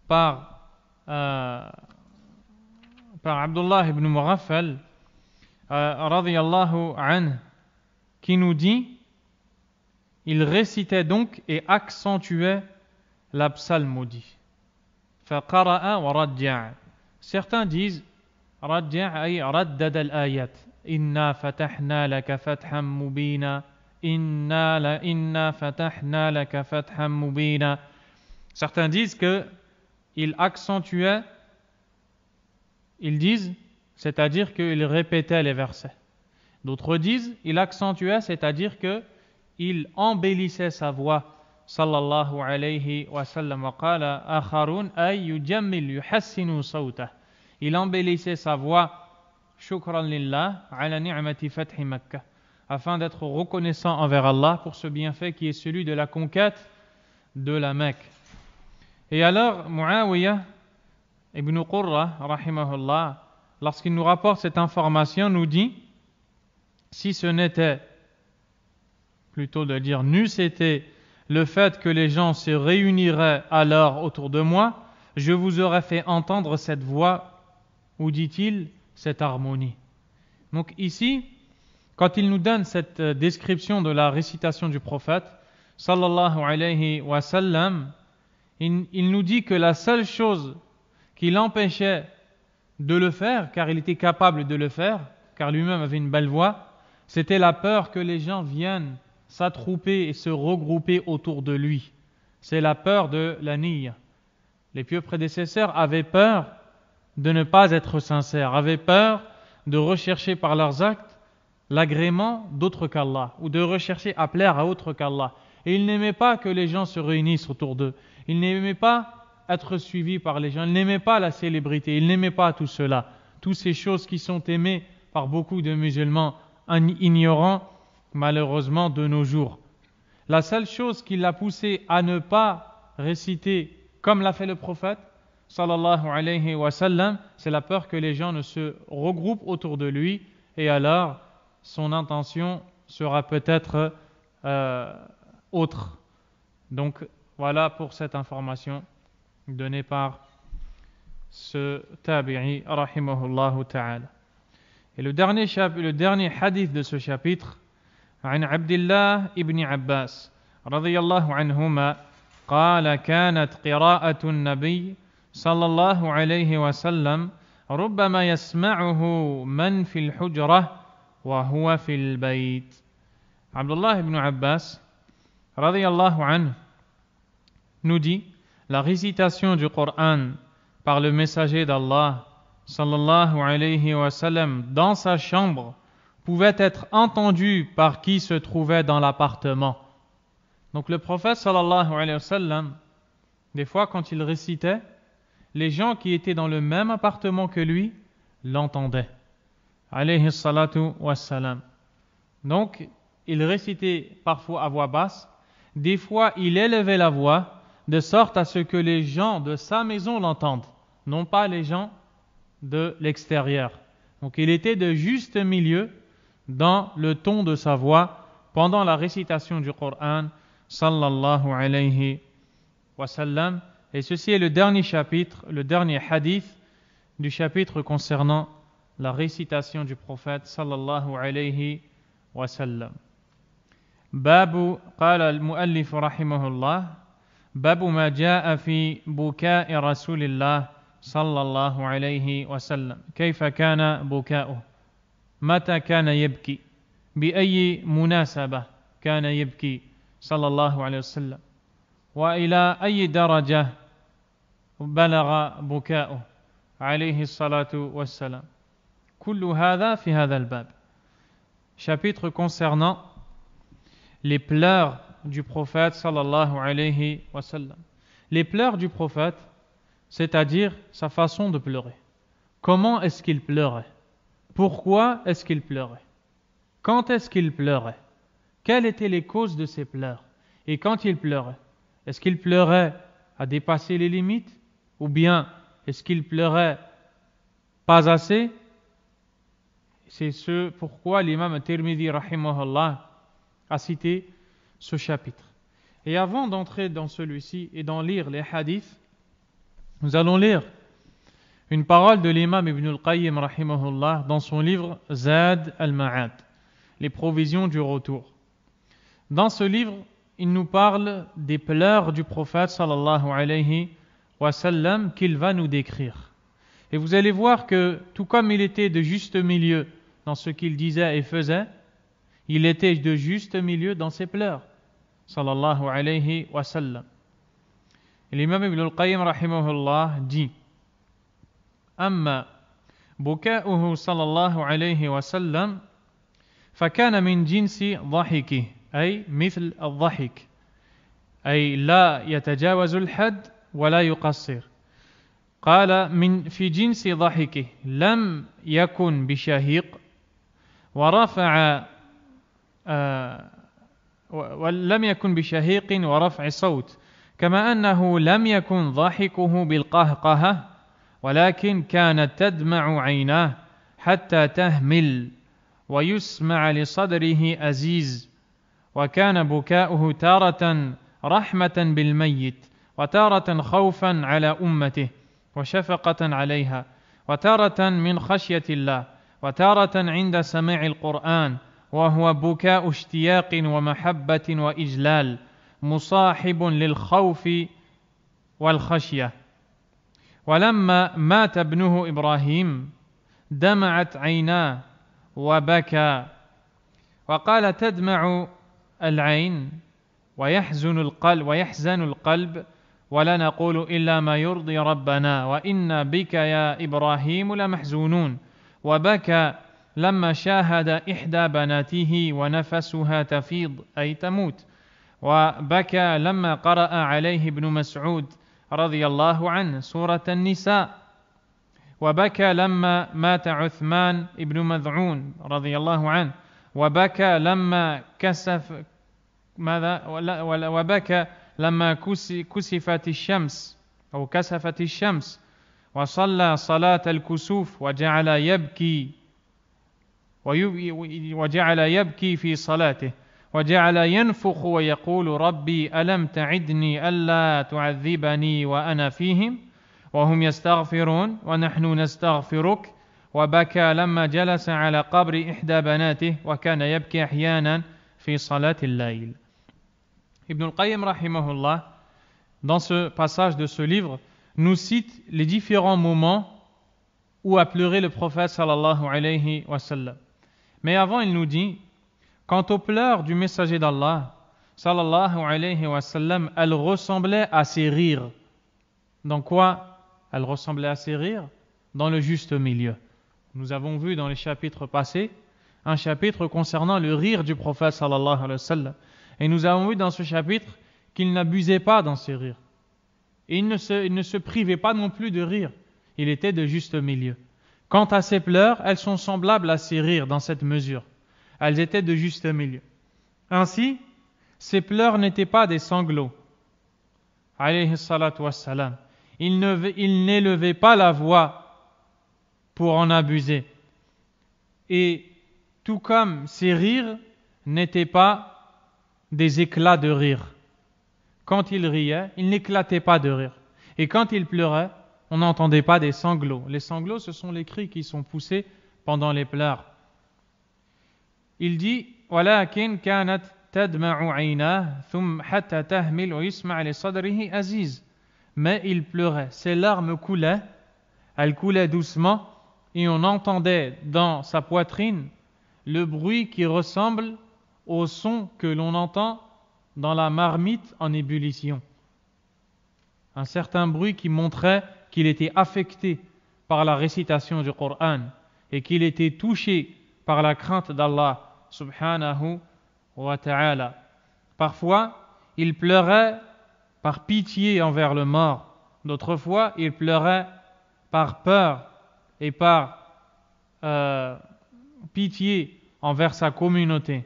par Abdullah ibn Mughaffal radiyallahu anhu, qui nous dit il récitait donc et accentuait la psalmodie. فقرأ ورجع. Certains disent رجع أي ردد الآيات. إنا فتحنا لك فتحا مبينا إنا فتحنا لك فتحا مبينا. Certains disent que il accentuait, ils disent, c'est-à-dire qu'il répétait les versets. D'autres disent, il accentuait, c'est-à-dire que il embellissait sa voix, sallallahu alayhi wa sallam. Wa qala akharun ay yujammil yuhassinu sawtah. Il embellissait sa voix, shukran lillah ala ni'mati fathi Makkah, afin d'être reconnaissant envers Allah pour ce bienfait qui est celui de la conquête de la Mecque. Et alors, Muawiyah ibn Qurra, rahimahullah, lorsqu'il nous rapporte cette information, nous dit, si ce n'était, plutôt de dire, n'eût été le fait que les gens se réuniraient alors autour de moi, je vous aurais fait entendre cette voix, ou dit-il, cette harmonie. Donc ici, quand il nous donne cette description de la récitation du prophète, sallallahu alayhi wa sallam, il nous dit que la seule chose qui l'empêchait de le faire, car il était capable de le faire, car lui-même avait une belle voix, c'était la peur que les gens viennent s'attrouper et se regrouper autour de lui. C'est la peur de la niyya. Les pieux prédécesseurs avaient peur de ne pas être sincères, avaient peur de rechercher par leurs actes l'agrément d'autre qu'Allah, ou de rechercher à plaire à autre qu'Allah. Et ils n'aimaient pas que les gens se réunissent autour d'eux. Ils n'aimaient pas être suivis par les gens. Ils n'aimaient pas la célébrité. Ils n'aimaient pas tout cela. Toutes ces choses qui sont aimées par beaucoup de musulmans ignorants, malheureusement, de nos jours. La seule chose qui l'a poussé à ne pas réciter comme l'a fait le prophète, sallallahu alayhi wa sallam, c'est la peur que les gens ne se regroupent autour de lui, et alors son intention sera peut-être autre. Donc voilà pour cette information donnée par ce tabi'i rahimahullahu ta'ala. Et le dernier hadith de ce chapitre, عن عبد الله ابن عباس رضي الله عنهما قال كانت قراءة النبي صلى الله عليه وسلم ربما يسمعه من في الحجرة وهو في البيت. Abdullah ibn Abbas radiyallahu anhu nous dit la récitation du Coran par le messager d'Allah sallallahu alayhi wa sallam dans sa chambre pouvait être entendue par qui se trouvait dans l'appartement. Donc le prophète sallallahu alayhi wa sallam, des fois quand il récitait, les gens qui étaient dans le même appartement que lui l'entendaient. Alayhi salatu wassalam. Donc il récitait parfois à voix basse, des fois il élevait la voix de sorte à ce que les gens de sa maison l'entendent, non pas les gens de l'extérieur. Donc il était de juste milieu dans le ton de sa voix pendant la récitation du Coran sallallahu alayhi wa sallam. Et ceci est le dernier chapitre, le dernier hadith du chapitre concernant la récitation du prophète sallallahu alayhi wa sallam. باب قال المؤلف رحمه الله باب ما جاء في بكاء رسول الله صلى الله عليه وسلم كيف كان بكاؤه متى كان يبكي بأي مناسبة كان يبكي صلى الله عليه وسلم وإلى أي درجة بلغ بكاؤه عليه الصلاة والسلام كل هذا في هذا الباب. Chapitre concernant les pleurs du prophète sallallahu alayhi wa sallam. Les pleurs du prophète, c'est-à-dire sa façon de pleurer. Comment est-ce qu'il pleurait? Pourquoi est-ce qu'il pleurait? Quand est-ce qu'il pleurait? Quelles étaient les causes de ses pleurs? Et quand il pleurait, est-ce qu'il pleurait à dépasser les limites? Ou bien est-ce qu'il pleurait pas assez? C'est ce pourquoi l'imam Tirmidhi rahimahullah a cité ce chapitre. Et avant d'entrer dans celui-ci et d'en lire les hadiths, nous allons lire une parole de l'imam Ibn al-Qayyim rahimahullah dans son livre Zad al-Ma'ad, les provisions du retour. Dans ce livre, il nous parle des pleurs du prophète sallallahu alayhi wa sallam qu'il va nous décrire. Et vous allez voir que tout comme il était de juste milieu dans ce qu'il disait et faisait, il était de juste milieu dans ses pleurs, sallallahu alayhi wa sallam. Et l'imam Ibn al-Qayyim rahimahullah dit أما بكاؤه صلى الله عليه وسلم فكان من جنس ضحكه أي مثل الضحك أي لا يتجاوز الحد ولا يقصر. قال من في جنس ضحكه لم يكن بشهيق ولم يكن بشهيق ورفع صوت كما أنه لم يكن ضحكه بالقهقهة ولكن كانت تدمع عيناه حتى تهمل ويسمع لصدره أزيز وكان بكاؤه تارة رحمة بالميت وتارة خوفا على أمته وشفقة عليها وتارة من خشية الله وتارة عند سماع القرآن وهو بكاء اشتياق ومحبة وإجلال مصاحب للخوف والخشية. ولما مات ابنه إبراهيم دمعت عيناه وبكى وقال تدمع العين ويحزن القلب ولا نقول إلا ما يرضي ربنا وإنا بك يا إبراهيم لمحزونون وبكى لما شاهد إحدى بناته ونفسها تفيض أي تموت وبكى لما قرأ عليه ابن مسعود رضي الله عنه سورة النساء وبكى لما مات عثمان ابن مذعون رضي الله عنه وبكى لما وبكى لما كسفت الشمس أو كسفت الشمس وصلى صلاة الكسوف وجعل يبكي في صلاته وجعل ينفخ ويقول ربي ألم تعدني ألا تعذبني وأنا فيهم وهم يستغفرون ونحن نستغفرك وبكى لما جلس على قبر إحدى بناته وكان يبكي أحيانا في صلاة الليل. Ibn al-Qayyim rahimahullah dans ce passage de ce livre, nous cite les différents moments où a pleuré le prophète sallallahu alayhi wa sallam. Mais avant, il nous dit, quant aux pleurs du messager d'Allah, sallallahu alayhi wa sallam, elles ressemblaient à ses rires. Dans quoi elles ressemblaient à ses rires? Dans le juste milieu. Nous avons vu dans les chapitres passés un chapitre concernant le rire du prophète sallallahu alayhi wa sallam. Et nous avons vu dans ce chapitre qu'il n'abusait pas dans ses rires. Et il ne se privait pas non plus de rire. Il était de juste milieu. Quant à ses pleurs, elles sont semblables à ses rires dans cette mesure. Elles étaient de juste milieu. Ainsi, ses pleurs n'étaient pas des sanglots. Alayhi salatu wassalam. Il n'élevait pas la voix pour en abuser. Et tout comme ses rires n'étaient pas des éclats de rire. Quand il riait, il n'éclatait pas de rire. Et quand il pleurait, on n'entendait pas des sanglots. Les sanglots, ce sont les cris qui sont poussés pendant les pleurs. Il dit وَلَكِنْ كَانَتْ تَدْمَعُ عَيْنَاهُ ثُمَّ حَتَّى تَهْمِلُ وَيُسْمَعُ لِصَدْرِهِ عَزِيزٌ. Mais il pleurait, ses larmes coulaient, elles coulaient doucement, et on entendait dans sa poitrine le bruit qui ressemble au son que l'on entend dans la marmite en ébullition. Un certain bruit qui montrait qu'il était affecté par la récitation du Coran et qu'il était touché par la crainte d'Allah subhanahu wa ta'ala. Parfois, il pleurait par pitié envers le mort. D'autres fois, il pleurait par peur et par pitié envers sa communauté,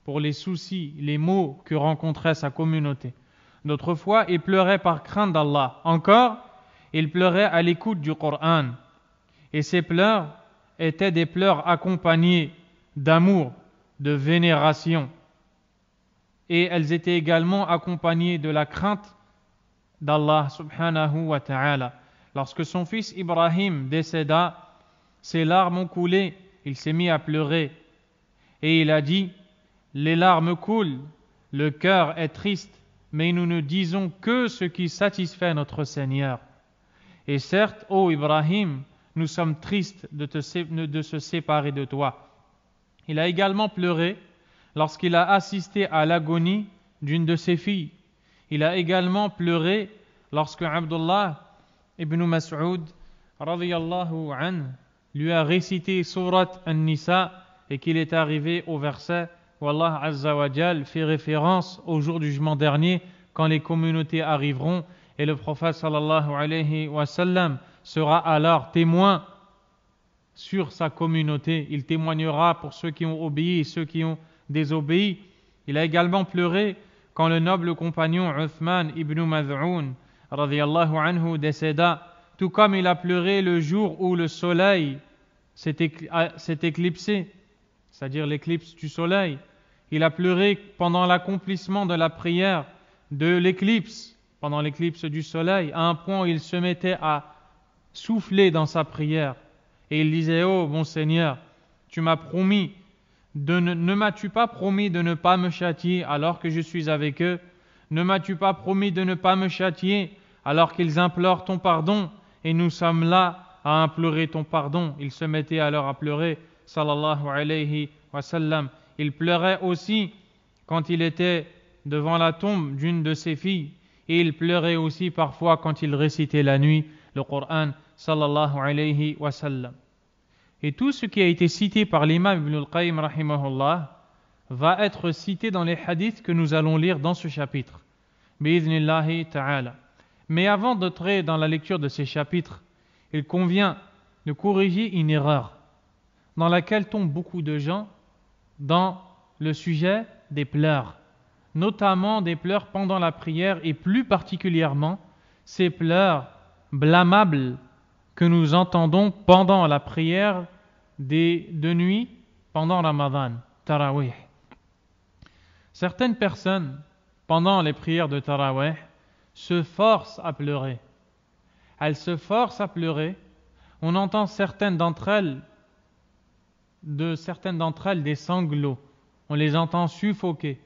pour les soucis, les maux que rencontrait sa communauté. D'autres fois, il pleurait par crainte d'Allah. Encore, il pleurait à l'écoute du Coran. Et ces pleurs étaient des pleurs accompagnés d'amour, de vénération. Et elles étaient également accompagnées de la crainte d'Allah subhanahu wa ta'ala. Lorsque son fils Ibrahim décéda, ses larmes ont coulé, il s'est mis à pleurer. Et il a dit, les larmes coulent, le cœur est triste, mais nous ne disons que ce qui satisfait notre Seigneur. Et certes, ô Ibrahim, nous sommes tristes de se séparer de toi. Il a également pleuré lorsqu'il a assisté à l'agonie d'une de ses filles. Il a également pleuré lorsque Abdullah ibn Mas'ud radiyallahu anhu lui a récité Surat An-Nisa et qu'il est arrivé au verset où Allah Azza wa Jal fait référence au jour du jugement dernier quand les communautés arriveront et le prophète sallallahu alayhi wa sallam sera alors témoin sur sa communauté. Il témoignera pour ceux qui ont obéi et ceux qui ont désobéi. Il a également pleuré quand le noble compagnon Uthman ibn Mad'un radiyallahu anhu décéda, tout comme il a pleuré le jour où le soleil s'est éclipsé, c'est-à-dire l'éclipse du soleil. Il a pleuré pendant l'accomplissement de la prière de l'éclipse, pendant l'éclipse du soleil, à un point où il se mettait à souffler dans sa prière. Et il disait, oh mon Seigneur, tu m'as promis, ne m'as-tu pas promis de ne pas me châtier alors que je suis avec eux? Ne m'as-tu pas promis de ne pas me châtier alors qu'ils implorent ton pardon? Et nous sommes là à implorer ton pardon. Il se mettait alors à pleurer, sallallahu alayhi wa sallam. Il pleurait aussi quand il était devant la tombe d'une de ses filles. Et il pleurait aussi parfois quand il récitait la nuit le Coran, sallallahu alayhi wa sallam. Et tout ce qui a été cité par l'imam Ibn al-Qayyim rahimahullah va être cité dans les hadiths que nous allons lire dans ce chapitre. Bi'idhnillahi ta'ala. Mais avant d'entrer dans la lecture de ces chapitres, il convient de corriger une erreur dans laquelle tombent beaucoup de gens dans le sujet des pleurs, notamment des pleurs pendant la prière et plus particulièrement ces pleurs blâmables que nous entendons pendant la prière de nuit pendant Ramadan, Tarawih. Certaines personnes, pendant les prières de Tarawih, se forcent à pleurer. Elles se forcent à pleurer. On entend certaines d'entre elles des sanglots. On les entend suffoquer.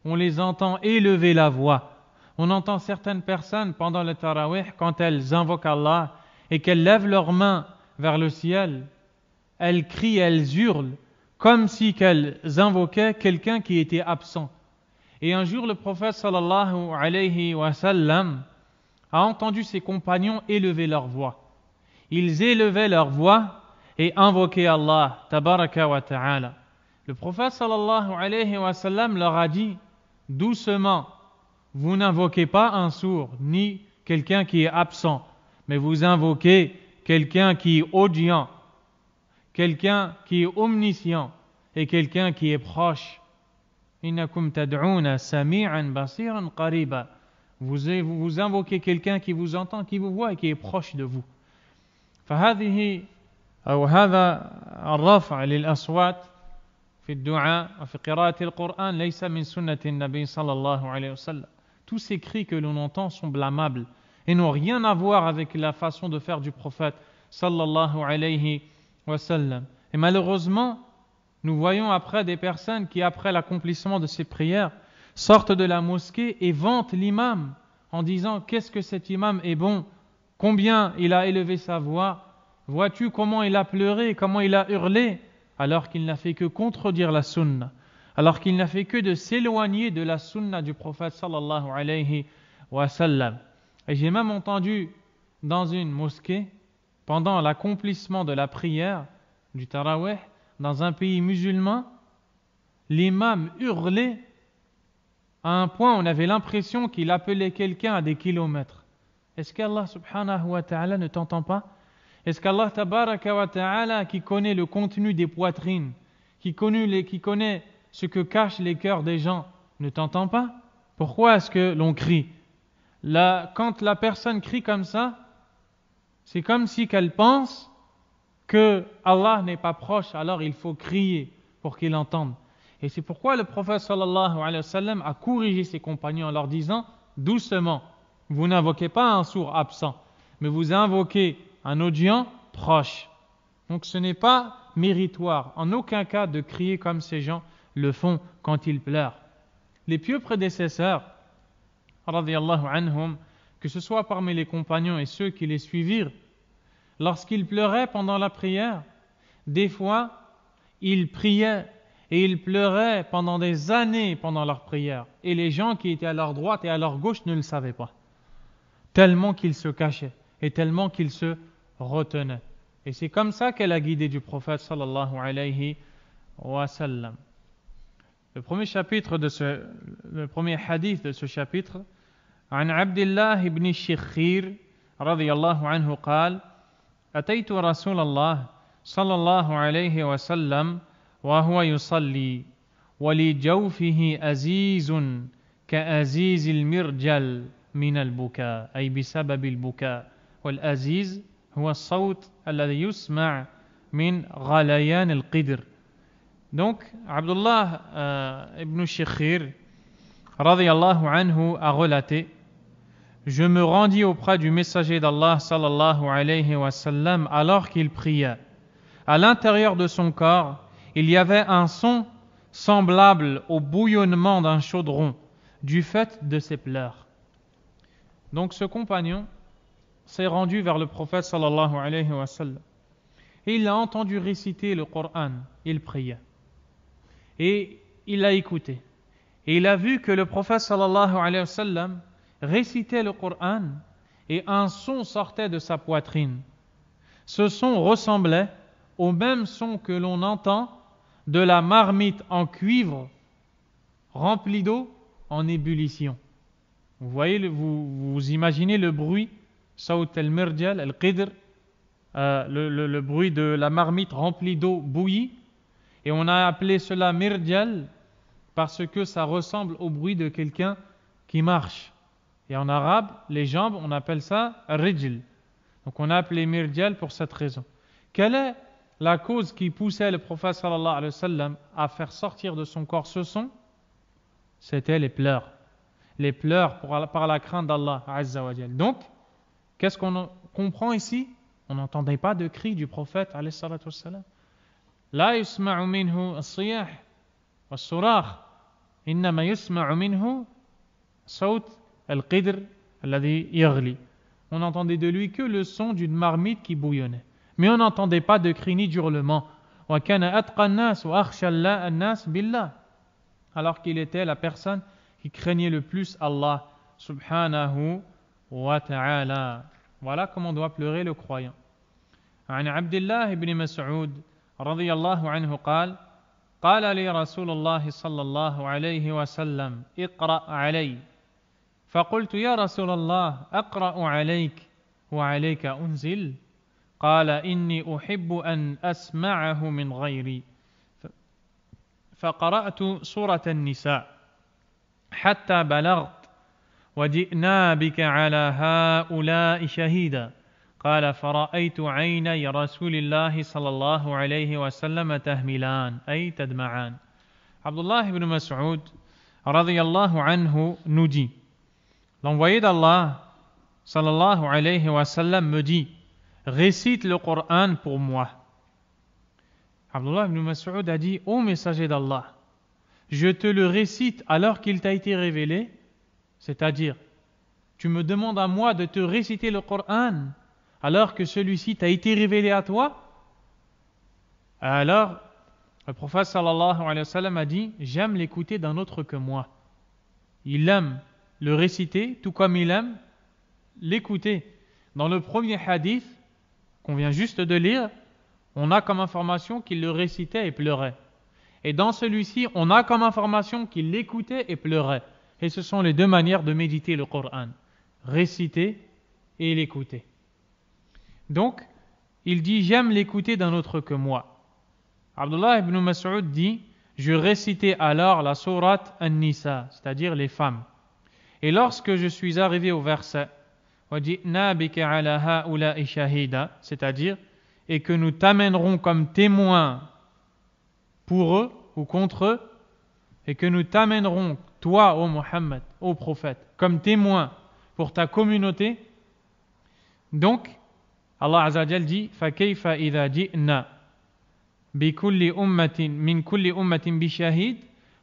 On les entend élever la voix. On entend certaines personnes pendant le tarawih, quand elles invoquent Allah et qu'elles lèvent leurs mains vers le ciel, elles crient, elles hurlent, comme si qu'elles invoquaient quelqu'un qui était absent. Et un jour, le prophète sallallahu alayhi wa sallam a entendu ses compagnons élever leur voix. Ils élevaient leur voix et invoquaient Allah, tabaraka wa ta'ala. Le prophète sallallahu alayhi wa sallam leur a dit, doucement, vous n'invoquez pas un sourd, ni quelqu'un qui est absent, mais vous invoquez quelqu'un qui est audient, quelqu'un qui est omniscient et quelqu'un qui est proche. Innakum tad'una sami'an basiran qariba. Vous invoquez quelqu'un qui vous entend, qui vous voit et qui est proche de vous. فهذه أو هذا الرفع للأصوات في الدعاء وفي قراءة القرآن ليس من سنة النبي صلى الله عليه وسلم. Tous ces cris que l'on entend sont blâmables et n'ont rien à voir avec la façon de faire du prophète sallallahu alayhi wa sallam. Et malheureusement, nous voyons après des personnes qui, après l'accomplissement de ces prières, sortent de la mosquée et vantent l'imam en disant « Qu'est-ce que cet imam est bon ? Combien il a élevé sa voix ? Vois-tu comment il a pleuré, comment il a hurlé ?» alors qu'il n'a fait que contredire la sunna, alors qu'il n'a fait que de s'éloigner de la sunna du prophète sallallahu alayhi wa sallam. Et j'ai même entendu dans une mosquée, pendant l'accomplissement de la prière du tarawih, dans un pays musulman, l'imam hurlait à un point où on avait l'impression qu'il appelait quelqu'un à des kilomètres. Est-ce qu'Allah subhanahu wa ta'ala ne t'entend pas? Est-ce qu'Allah tabaraka wa ta'ala, qui connaît le contenu des poitrines, qui connaît ce que cachent les cœurs des gens, ne t'entend pas? Pourquoi est-ce que l'on crie? Quand la personne crie comme ça, c'est comme si qu'elle pense que Allah n'est pas proche, alors il faut crier pour qu'il entende. Et c'est pourquoi le prophète sallallahu alayhi wa sallam a corrigé ses compagnons en leur disant doucement, vous n'invoquez pas un sourd absent, mais vous invoquez un audient proche. Donc ce n'est pas méritoire en aucun cas de crier comme ces gens le font quand ils pleurent. Les pieux prédécesseurs, radiyallahu anhum, que ce soit parmi les compagnons et ceux qui les suivirent, lorsqu'ils pleuraient pendant la prière, des fois, ils priaient et ils pleuraient pendant des années pendant leur prière. Et les gens qui étaient à leur droite et à leur gauche ne le savaient pas. Tellement qu'ils se cachaient et tellement qu'ils se retenaient. Et c'est comme ça qu'est la guidée du prophète sallallahu alayhi wa sallam. Le premier hadith de ce chapitre, عن عبد الله بن الشخير رضي الله عنه قال: أتيت رسول الله صلى الله عليه وسلم وهو يصلي ولجوفه أزيز كأزيز المرجل من البكاء أي بسبب البكاء والأزيز هو الصوت الذي يسمع من غليان القدر. Donc Abdullah ibn Shikhir radiyallahu anhu a relaté: je me rendis auprès du messager d'Allah sallallahu alayhi wa sallam alors qu'il priait. À l'intérieur de son corps, il y avait un son semblable au bouillonnement d'un chaudron du fait de ses pleurs. Donc ce compagnon s'est rendu vers le prophète sallallahu alayhi wa sallam et il a entendu réciter le Coran. Il priait et il l'a écouté et il a vu que le prophète sallallahu alayhi wa sallam récitait le Coran et un son sortait de sa poitrine. Ce son ressemblait au même son que l'on entend de la marmite en cuivre remplie d'eau en ébullition. Vous voyez, vous imaginez le bruit, Sawt al-Mirjal, al-Qidr, le bruit de la marmite remplie d'eau bouillie, et on a appelé cela Mirjal parce que ça ressemble au bruit de quelqu'un qui marche. Et en arabe, les jambes, on appelle ça Rijl. Donc on a appelé Mirjal pour cette raison. Quelle est la cause qui poussait le prophète sallallahu alayhi wa sallam à faire sortir de son corps ce son? C'était les pleurs. Les pleurs par la crainte d'Allah azza wa jal. Donc, qu'est-ce qu'on comprend ici? On n'entendait pas de cris du prophète alayhi salatu wa sallam. La yusma'u minhu as-siyah was-surah, innama yusma'u minhu sawt Al-Qidr alladhi yaghli. On n'entendait de lui que le son d'une marmite qui bouillonnait. Mais on n'entendait pas de cris ni d'hurlements. Wa kana atqa an-nas wa akhsha an-nas billah. Alors qu'il était la personne qui craignait le plus Allah subhanahu wa ta'ala. Voilà comment doit pleurer le croyant. عن عبد الله بن مسعود رضي الله عنه قال قال لي رسول الله صلى الله عليه وسلم اقرأ علي فقلت يا رسول الله أقرأ عليك وعليك أنزل قال إني أحب أن أسمعه من غيري فقرأت سورة النساء حتى بلغت وجئنا بك على هؤلاء شهيدا قال فرأيت عيني رسول الله صلى الله عليه وسلم تهملان أي تدمعان. Abdullah ibn Mas'ud radiyallahu anhu nous dit, l'envoyé d'Allah sallallahu alayhi wa sallam me dit, récite le Coran pour moi. Abdullah ibn Mas'ud a dit, ô messager d'Allah, je te le récite alors qu'il t'a été révélé, c'est-à-dire, tu me demandes à moi de te réciter le Coran alors que celui-ci t'a été révélé à toi? Alors, le prophète sallallahu alayhi wa sallam a dit, j'aime l'écouter d'un autre que moi. Il aime le réciter, tout comme il aime l'écouter. Dans le premier hadith qu'on vient juste de lire, on a comme information qu'il le récitait et pleurait. Et dans celui-ci, on a comme information qu'il l'écoutait et pleurait. Et ce sont les deux manières de méditer le Coran. Réciter et l'écouter. Donc, il dit, j'aime l'écouter d'un autre que moi. Abdullah ibn Mas'ud dit, je récitais alors la sourate An-Nisa, c'est-à-dire les femmes. Et lorsque je suis arrivé au verset, c'est-à-dire, et que nous t'amènerons comme témoin pour eux ou contre eux, et que nous t'amènerons, toi, ô Muhammad, ô prophète, comme témoin pour ta communauté. Donc, Allah Azza wa Jal dit, فَكَيْفَ إِذَا جِئْنَا بِكُلِّ أُمَّةٍ مِنْ كُلِّ أُمَّةٍ بِشَهِيدٍ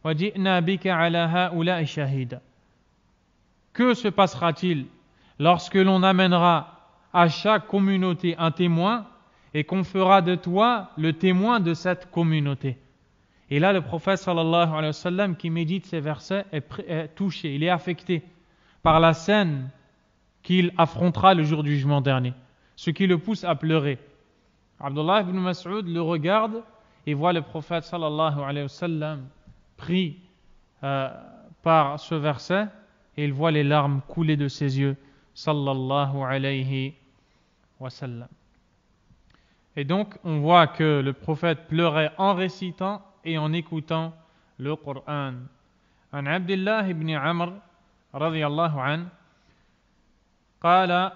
وَجِئْنَا بِكَ عَلَى هَؤُلَاءِ شَهِيدًا. Que se passera-t-il lorsque l'on amènera à chaque communauté un témoin et qu'on fera de toi le témoin de cette communauté? Et là, le prophète sallallahu alayhi wa sallam qui médite ces versets est touché, il est affecté par la scène qu'il affrontera le jour du jugement dernier, ce qui le pousse à pleurer. Abdullah ibn Mas'ud le regarde et voit le prophète sallallahu alayhi wa sallam pris par ce verset et il voit les larmes couler de ses yeux sallallahu alayhi wa sallam. Et donc on voit que le prophète pleurait en récitant et en écoutant le Coran. An Abdullah ibn Amr radiyallahu anhu قال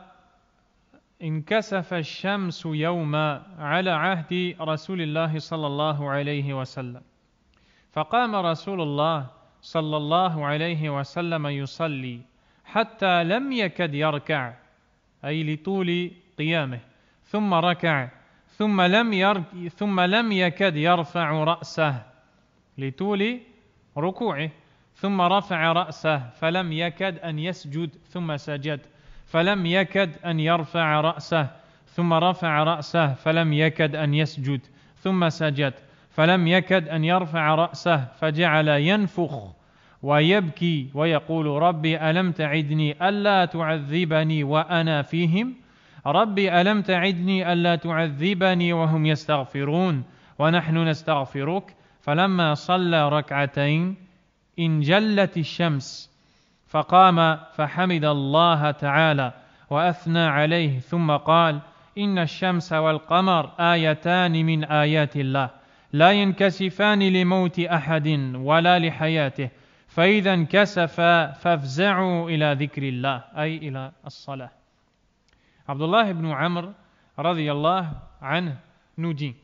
انكسف الشمس يوما على عهد رسول الله صلى الله عليه وسلم فقام رسول الله صلى الله عليه وسلم يصلي حتى لم يكد يركع أي لطول قيامه ثم ركع ثم لم يكد يرفع رأسه لطول ركوعه ثم رفع رأسه فلم يكد أن يسجد ثم سجد فلم يكد أن يرفع رأسه ثم رفع رأسه فلم يكد أن يسجد ثم سجد فلم يكد أن يرفع رأسه فجعل ينفخ ويبكي ويقول ربي ألم تعدني ألا تعذبني وأنا فيهم ربي ألم تعدني ألا تعذبني وهم يستغفرون ونحن نستغفرك فلما صلى ركعتين انجلت الشمس فقام فحمد الله تعالى وأثنى عليه ثم قال إن الشمس والقمر آيتان من آيات الله لا ينكسفان لموت أحد ولا لحياته فإذا انكسفا فافزعوا إلى ذكر الله أي إلى الصلاة. Abdullah ibn Amr radiyallahu anhu nous dit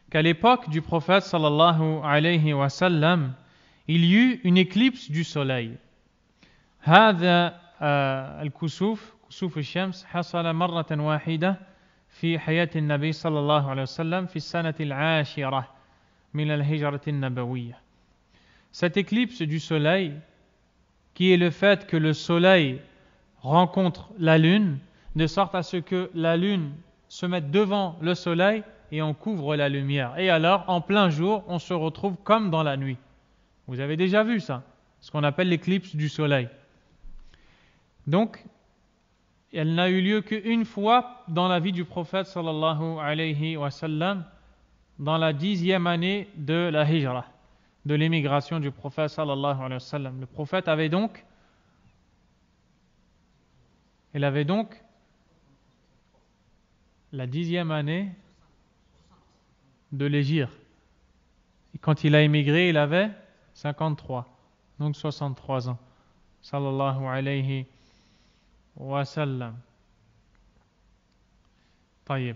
qu'à l'époque du prophète sallallahu alayhi wa sallam, il y eut une éclipse du soleil. هذا الكسوف كسوف الشمس حصل مرة واحدة في حياة النبي صلى الله عليه وسلم في السنة العاشرة من الهجرة النبوية. Cette éclipse du soleil qui est le fait que le soleil rencontre la lune, de sorte à ce que la lune se mette devant le soleil et on couvre la lumière. Et alors, en plein jour, on se retrouve comme dans la nuit. Vous avez déjà vu ça, ce qu'on appelle l'éclipse du soleil. Donc, elle n'a eu lieu qu'une fois dans la vie du prophète sallallahu alayhi wa sallam, dans la 10e année de la hijra, de l'émigration du prophète sallallahu alayhi wa sallam. Le prophète avait donc la 10e année de l'hégire. Et quand il a émigré, il avait 53, donc 63 ans. Sallallahu alayhi wa sallam. Taïb.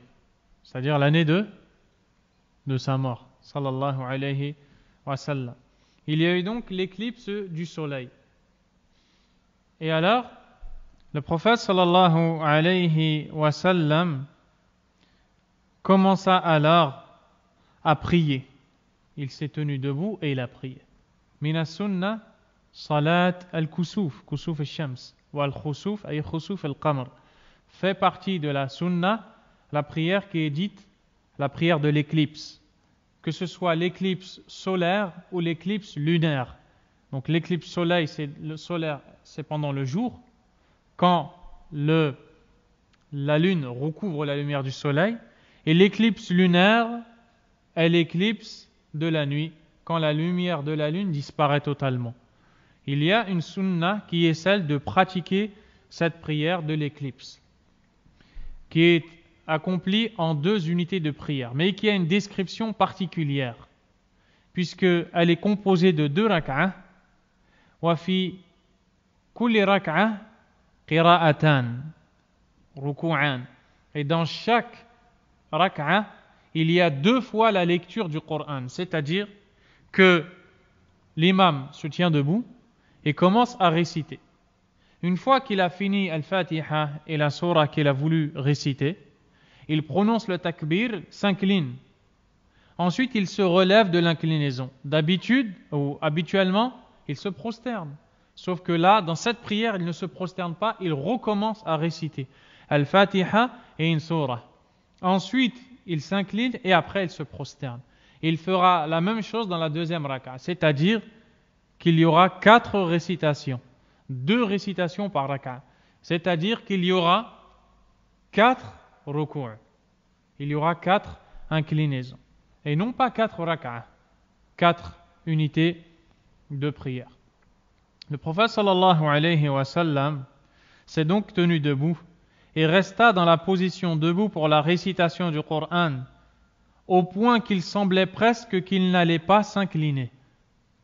C'est-à-dire l'année de sa mort. Sallallahu alayhi wa sallam. Il y a eu donc l'éclipse du soleil. Et alors, le prophète sallallahu alayhi wa sallam commença alors à prier. Il s'est tenu debout et il a prié. Mina sunnah salat al-kusuf, kusuf al-shams, wa al-khusuf ay khusuf al-qamar. Fait partie de la sunna, la prière qui est dite la prière de l'éclipse, que ce soit l'éclipse solaire ou l'éclipse lunaire. Donc l'éclipse solaire, c'est pendant le jour, quand la lune recouvre la lumière du soleil, et l'éclipse lunaire est l'éclipse de la nuit, quand la lumière de la lune disparaît totalement. Il y a une sunna qui est celle de pratiquer cette prière de l'éclipse, qui est accomplie en 2 unités de prière, mais qui a une description particulière, puisqu'elle est composée de 2 rak'ah, wa fi kulli rak'ah qira'atan, ruku'an. Et dans chaque rak'ah, il y a 2 fois la lecture du Coran, c'est-à-dire que l'imam se tient debout et commence à réciter. Une fois qu'il a fini Al-Fatiha et la sourate qu'il a voulu réciter, il prononce le takbir, s'incline. Ensuite, il se relève de l'inclinaison. D'habitude, ou habituellement, il se prosterne. Sauf que là, dans cette prière, il ne se prosterne pas, il recommence à réciter Al-Fatiha et une sourate. Ensuite, il s'incline et après, il se prosterne. Il fera la même chose dans la 2e raka, c'est-à-dire qu'il y aura 4 récitations, 2 récitations par raka, c'est-à-dire qu'il y aura 4 ruku', il y aura 4 inclinaisons, et non pas 4 raka, 4 unités de prière. Le prophète sallallahu alayhi wa sallam s'est donc tenu debout et resta dans la position debout pour la récitation du Coran, au point qu'il semblait presque qu'il n'allait pas s'incliner.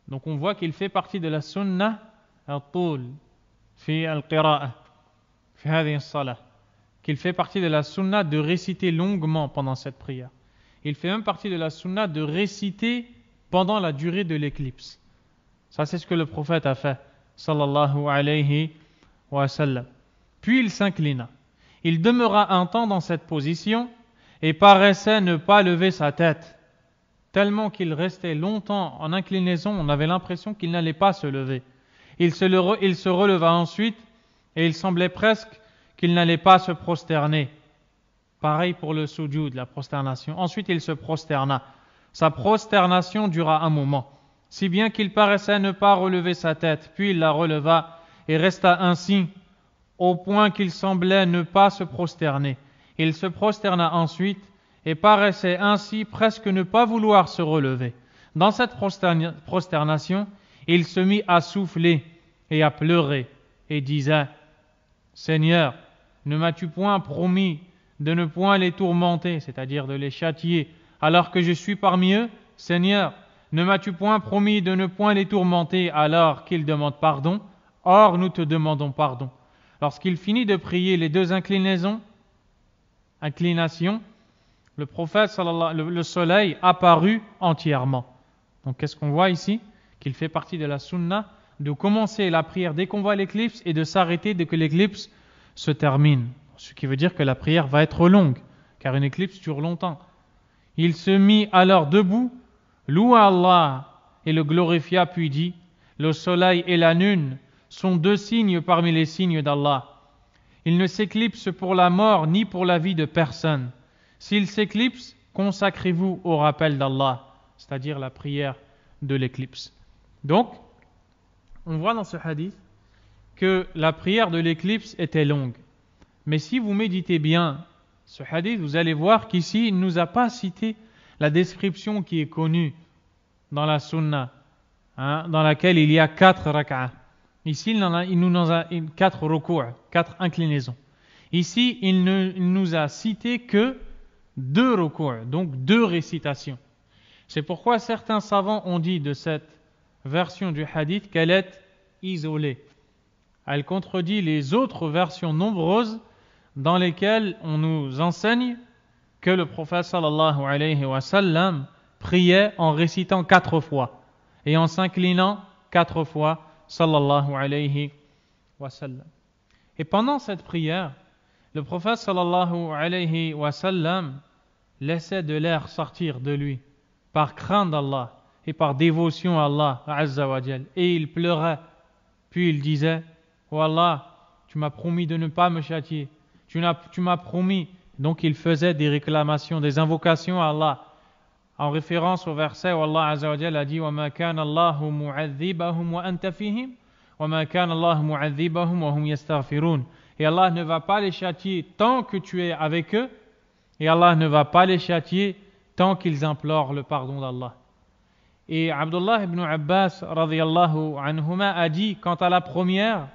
Donc on voit qu'il fait partie de la sunnah al-tul fi al-qira'a fi hadhihi as-salah, qu'il fait partie de la sunnah de réciter longuement pendant cette prière. Il fait même partie de la sunnah de réciter pendant la durée de l'éclipse. Ça, c'est ce que le prophète a fait, sallallahu alayhi wa sallam. Puis il s'inclina. Il demeura un temps dans cette position et paraissait ne pas lever sa tête. Tellement qu'il restait longtemps en inclinaison, on avait l'impression qu'il n'allait pas se lever. Il se releva ensuite et il semblait presque qu'il n'allait pas se prosterner. Pareil pour le sujoud, la prosternation. Ensuite, il se prosterna. Sa prosternation dura un moment, si bien qu'il paraissait ne pas relever sa tête. Puis il la releva et resta ainsi, au point qu'il semblait ne pas se prosterner. Il se prosterna ensuite et paraissait ainsi presque ne pas vouloir se relever. Dans cette prosternation, il se mit à souffler et à pleurer et disait : Seigneur, ne m'as-tu point promis de ne point les tourmenter, c'est-à-dire de les châtier, alors que je suis parmi eux ? Seigneur, ne m'as-tu point promis de ne point les tourmenter alors qu'ils demandent pardon ? Or, nous te demandons pardon. Lorsqu'il finit de prier les 2 inclinations, le prophète, le soleil apparut entièrement. Donc qu'est-ce qu'on voit ici ? Qu'il fait partie de la sunna de commencer la prière dès qu'on voit l'éclipse et de s'arrêter dès que l'éclipse se termine. Ce qui veut dire que la prière va être longue, car une éclipse dure longtemps. Il se mit alors debout, loua Allah et le glorifia, puis dit : Le soleil et la lune sont deux signes parmi les signes d'Allah. Il ne s'éclipse pour la mort ni pour la vie de personne. S'il s'éclipse, consacrez-vous au rappel d'Allah, c'est-à-dire la prière de l'éclipse. Donc, on voit dans ce hadith que la prière de l'éclipse était longue. Mais si vous méditez bien ce hadith, vous allez voir qu'ici, il ne nous a pas cité la description qui est connue dans la sunna, dans laquelle il y a 4 rak'ah. Ici, il nous en a 4 ruku', 4 inclinaisons. Ici, il nous a cité que 2 ruku', donc 2 récitations. C'est pourquoi certains savants ont dit de cette version du hadith qu'elle est isolée. Elle contredit les autres versions nombreuses dans lesquelles on nous enseigne que le prophète sallallahu alayhi wa sallam priait en récitant 4 fois et en s'inclinant 4 fois sallallahu alayhi wa sallam. Et pendant cette prière, le prophète sallallahu alayhi wa sallam laissait de l'air sortir de lui par crainte d'Allah et par dévotion à Allah azza wa jal. Et il pleurait, puis il disait: oh Allah, tu m'as promis de ne pas me châtier, tu m'as promis. Donc il faisait des réclamations, des invocations à Allah, en référence au verset où Allah azza wa jal a dit: وَمَا كَانَ اللَّهُ مُعَذِّبَهُمْ وَأَنْتَ فِيهِمْ وَمَا كَانَ اللَّهُ مُعَذِّبَهُمْ وَهُمْ يَسْتَغْفِرُونَ. Et Allah ne va pas les châtier tant que tu es avec eux, et Allah ne va pas les châtier tant qu'ils implorent le pardon d'Allah. Et Abdullah ibn Abbas radiyallahu anhuma a dit: quant à la première,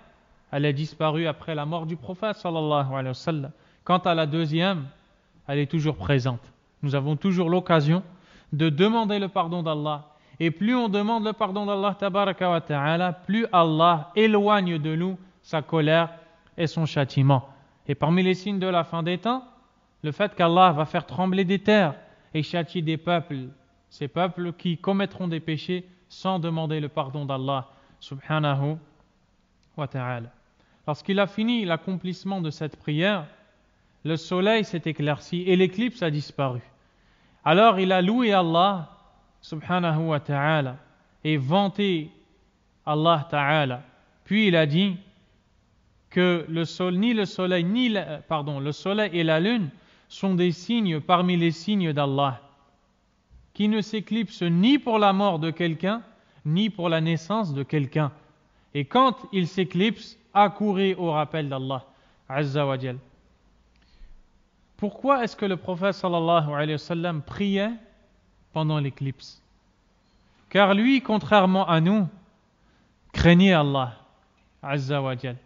elle est disparue après la mort du prophète sallallahu alayhi wa sallam. Quant à la deuxième, elle est toujours présente. Nous avons toujours l'occasion de demander le pardon d'Allah. Et plus on demande le pardon d'Allah tabaraka wa ta'ala, plus Allah éloigne de nous sa colère et son châtiment. Et parmi les signes de la fin des temps, le fait qu'Allah va faire trembler des terres et châtier des peuples, ces peuples qui commettront des péchés sans demander le pardon d'Allah subhanahu wa ta'ala. Lorsqu'il a fini l'accomplissement de cette prière, le soleil s'est éclairci et l'éclipse a disparu. Alors il a loué Allah subhanahu wa ta'ala et vanté Allah ta'ala. Puis il a dit que le soleil et la lune sont des signes parmi les signes d'Allah, qui ne s'éclipsent ni pour la mort de quelqu'un, ni pour la naissance de quelqu'un. Et quand ils s'éclipsent, accourez au rappel d'Allah azza wa jal. Pourquoi est-ce que le prophète sallallahu alayhi wa sallam priait pendant l'éclipse? Car lui, contrairement à nous, craignait Allah azza wa jal.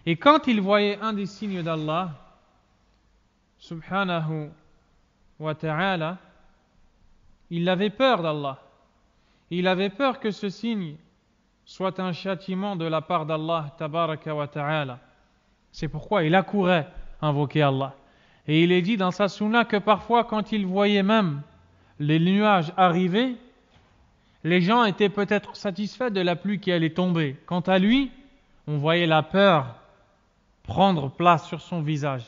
Et quand il voyait un des signes d'Allah subhanahu wa ta'ala, il avait peur d'Allah. Il avait peur que ce signe soit un châtiment de la part d'Allah tabaraka wa ta'ala. C'est pourquoi il accourait invoquer Allah. Et il est dit dans sa sunna que parfois quand il voyait même les nuages arriver, les gens étaient peut-être satisfaits de la pluie qui allait tomber. Quant à lui, on voyait la peur prendre place sur son visage,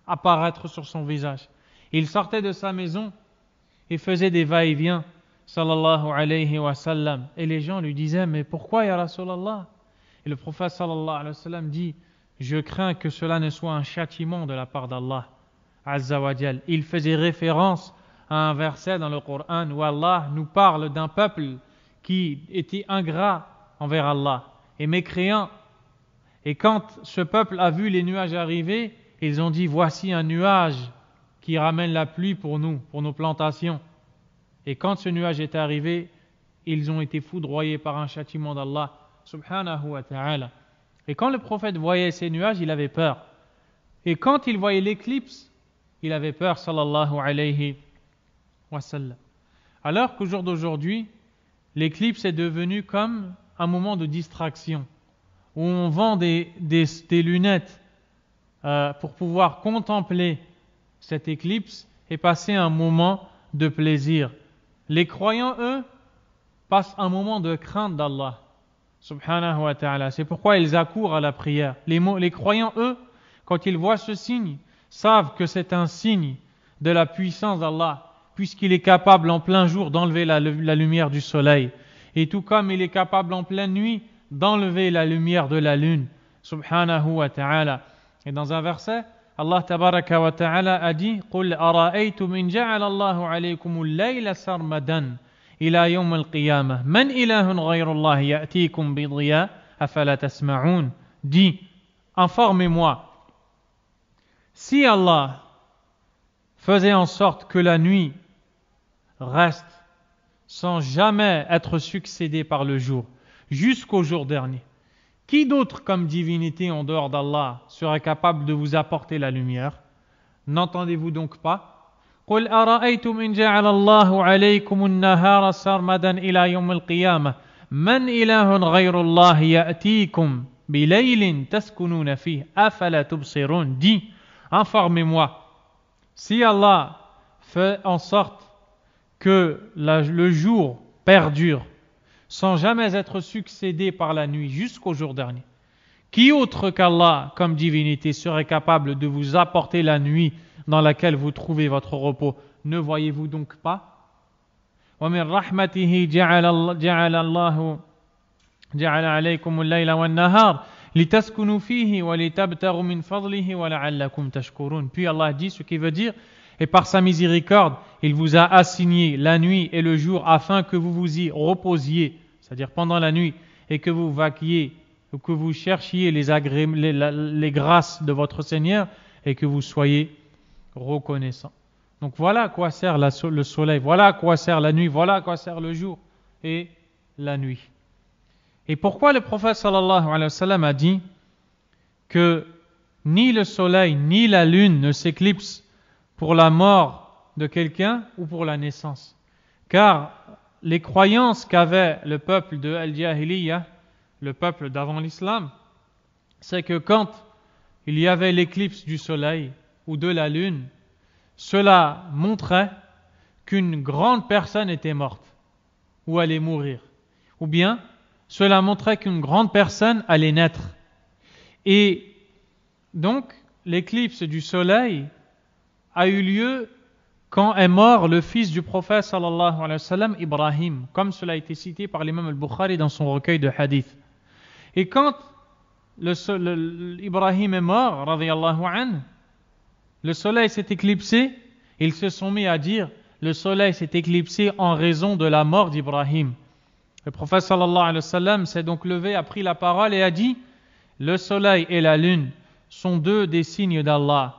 apparaître sur son visage. Il sortait de sa maison et faisait des va-et-vient, sallallahu alayhi wa sallam. Et les gens lui disaient: mais pourquoi ya Rasulallah? Et le prophète sallallahu alayhi wa sallam dit: je crains que cela ne soit un châtiment de la part d'Allah azza wa jal. Il faisait référence à un verset dans le Coran où Allah nous parle d'un peuple qui était ingrat envers Allah et mécréant. Et quand ce peuple a vu les nuages arriver, ils ont dit: voici un nuage qui ramène la pluie pour nous, pour nos plantations. Et quand ce nuage est arrivé, ils ont été foudroyés par un châtiment d'Allah subhanahu wa ta'ala. Et quand le prophète voyait ces nuages, il avait peur. Et quand il voyait l'éclipse, il avait peur, sallallahu alayhi wa sallam. Alors qu'au jour d'aujourd'hui, l'éclipse est devenu comme un moment de distraction, où on vend des lunettes pour pouvoir contempler cette éclipse et passer un moment de plaisir. Les croyants, eux, passent un moment de crainte d'Allah subhanahu wa ta'ala. C'est pourquoi ils accourent à la prière. Les croyants, eux, quand ils voient ce signe, savent que c'est un signe de la puissance d'Allah, puisqu'il est capable en plein jour d'enlever la lumière du soleil. Et tout comme il est capable en pleine nuit d'enlever la lumière de la lune, subhanahu wa ta'ala. Et dans un verset, Allah tabaraka wa ta'ala a dit قُلْ أَرَأَيْتُمْ إِنْ جَعَلَ اللَّهُ عَلَيْكُمُ اللَّيْلَ سَرْمَدًا إِلَى يَوْمِ الْقِيَامَةِ مَنْ إِلَهٌ غَيْرُ اللَّهِ يَأْتِيكُمْ بِضِيَاءٍ أَفَلَا تَسْمَعُونَ. Dis, informez-moi, si Allah faisait en sorte que la nuit reste sans jamais être succédée par le jour, jusqu'au jour dernier, qui d'autre comme divinité en dehors d'Allah serait capable de vous apporter la lumière? N'entendez-vous donc pas? قُلْ أَرَأَيْتُمْ إِنْ جَعَلَ اللَّهُ عَلَيْكُمُ النَّهَارَ سَرْمَدًا إِلَى يَوْمِ الْقِيَامَةِ مَنْ إِلَهٌ غَيْرُ اللَّهِ يَأْتِيكُمْ بِلَيْلٍ تَسْكُنُونَ فِيهِ أَفَلَا تُبْصِرُونَ. Dis, informez-moi, si Allah fait en sorte que le jour perdure sans jamais être succédé par la nuit jusqu'au jour dernier, qui autre qu'Allah comme divinité serait capable de vous apporter la nuit dans laquelle vous trouvez votre repos? Ne voyez-vous donc pas? وَمِنْ رَحْمَتِهِ جَعَلَ عَلَيْكُمُ اللَّيْلَ وَالنَّهَارَ لِتَسْكُنُوا فِيهِ وَلِتَبْتَغُوا مِنْ فَضْلِهِ وَلَعَلَّكُمْ تَشْكُرُونَ. Puis Allah dit, ce qui veut dire, et par sa miséricorde, il vous a assigné la nuit et le jour afin que vous vous y reposiez, c'est-à-dire pendant la nuit, et que vous vaquiez, ou que vous cherchiez les grâces de votre Seigneur et que vous soyez reconnaissants. Donc voilà à quoi sert le soleil, voilà à quoi sert la nuit, voilà à quoi sert le jour et la nuit. Et pourquoi le prophète sallallahu alayhi wa sallam a dit que ni le soleil ni la lune ne s'éclipsent pour la mort de quelqu'un ou pour la naissance? Car les croyances qu'avait le peuple de Al-Jahiliyyah, le peuple d'avant l'islam, c'est que quand il y avait l'éclipse du soleil ou de la lune, cela montrait qu'une grande personne était morte ou allait mourir, ou bien cela montrait qu'une grande personne allait naître. Et donc l'éclipse du soleil a eu lieu quand est mort le fils du prophète sallallahu alayhi wa sallam, Ibrahim, comme cela a été cité par l'imam al-Bukhari dans son recueil de hadith. Et quand Ibrahim est mort, radiyallahu anhu, le soleil s'est éclipsé, ils se sont mis à dire, le soleil s'est éclipsé en raison de la mort d'Ibrahim. Le prophète sallallahu alayhi wa sallam s'est donc levé, a pris la parole et a dit, le soleil et la lune sont deux des signes d'Allah,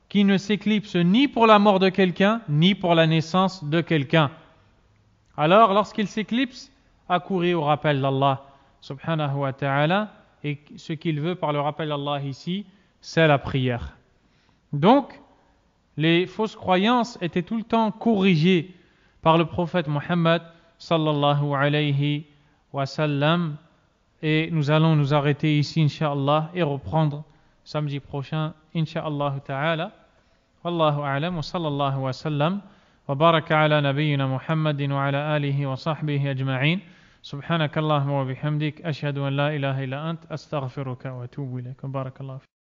qui ne s'éclipse ni pour la mort de quelqu'un, ni pour la naissance de quelqu'un. Alors, lorsqu'il s'éclipse, accourez au rappel d'Allah, subhanahu wa ta'ala, et ce qu'il veut par le rappel d'Allah ici, c'est la prière. Donc, les fausses croyances étaient tout le temps corrigées par le prophète Mohammed, sallallahu alayhi wa sallam, et nous allons nous arrêter ici, incha'Allah, et reprendre samedi prochain, incha'Allah ta'ala. والله أعلم وصلى الله وسلم وبارك على نبينا محمد وعلى آله وصحبه أجمعين. سبحانك اللهم وبحمدك أشهد أن لا إله إلا أنت أستغفرك وأتوب إليك. بارك الله فيك.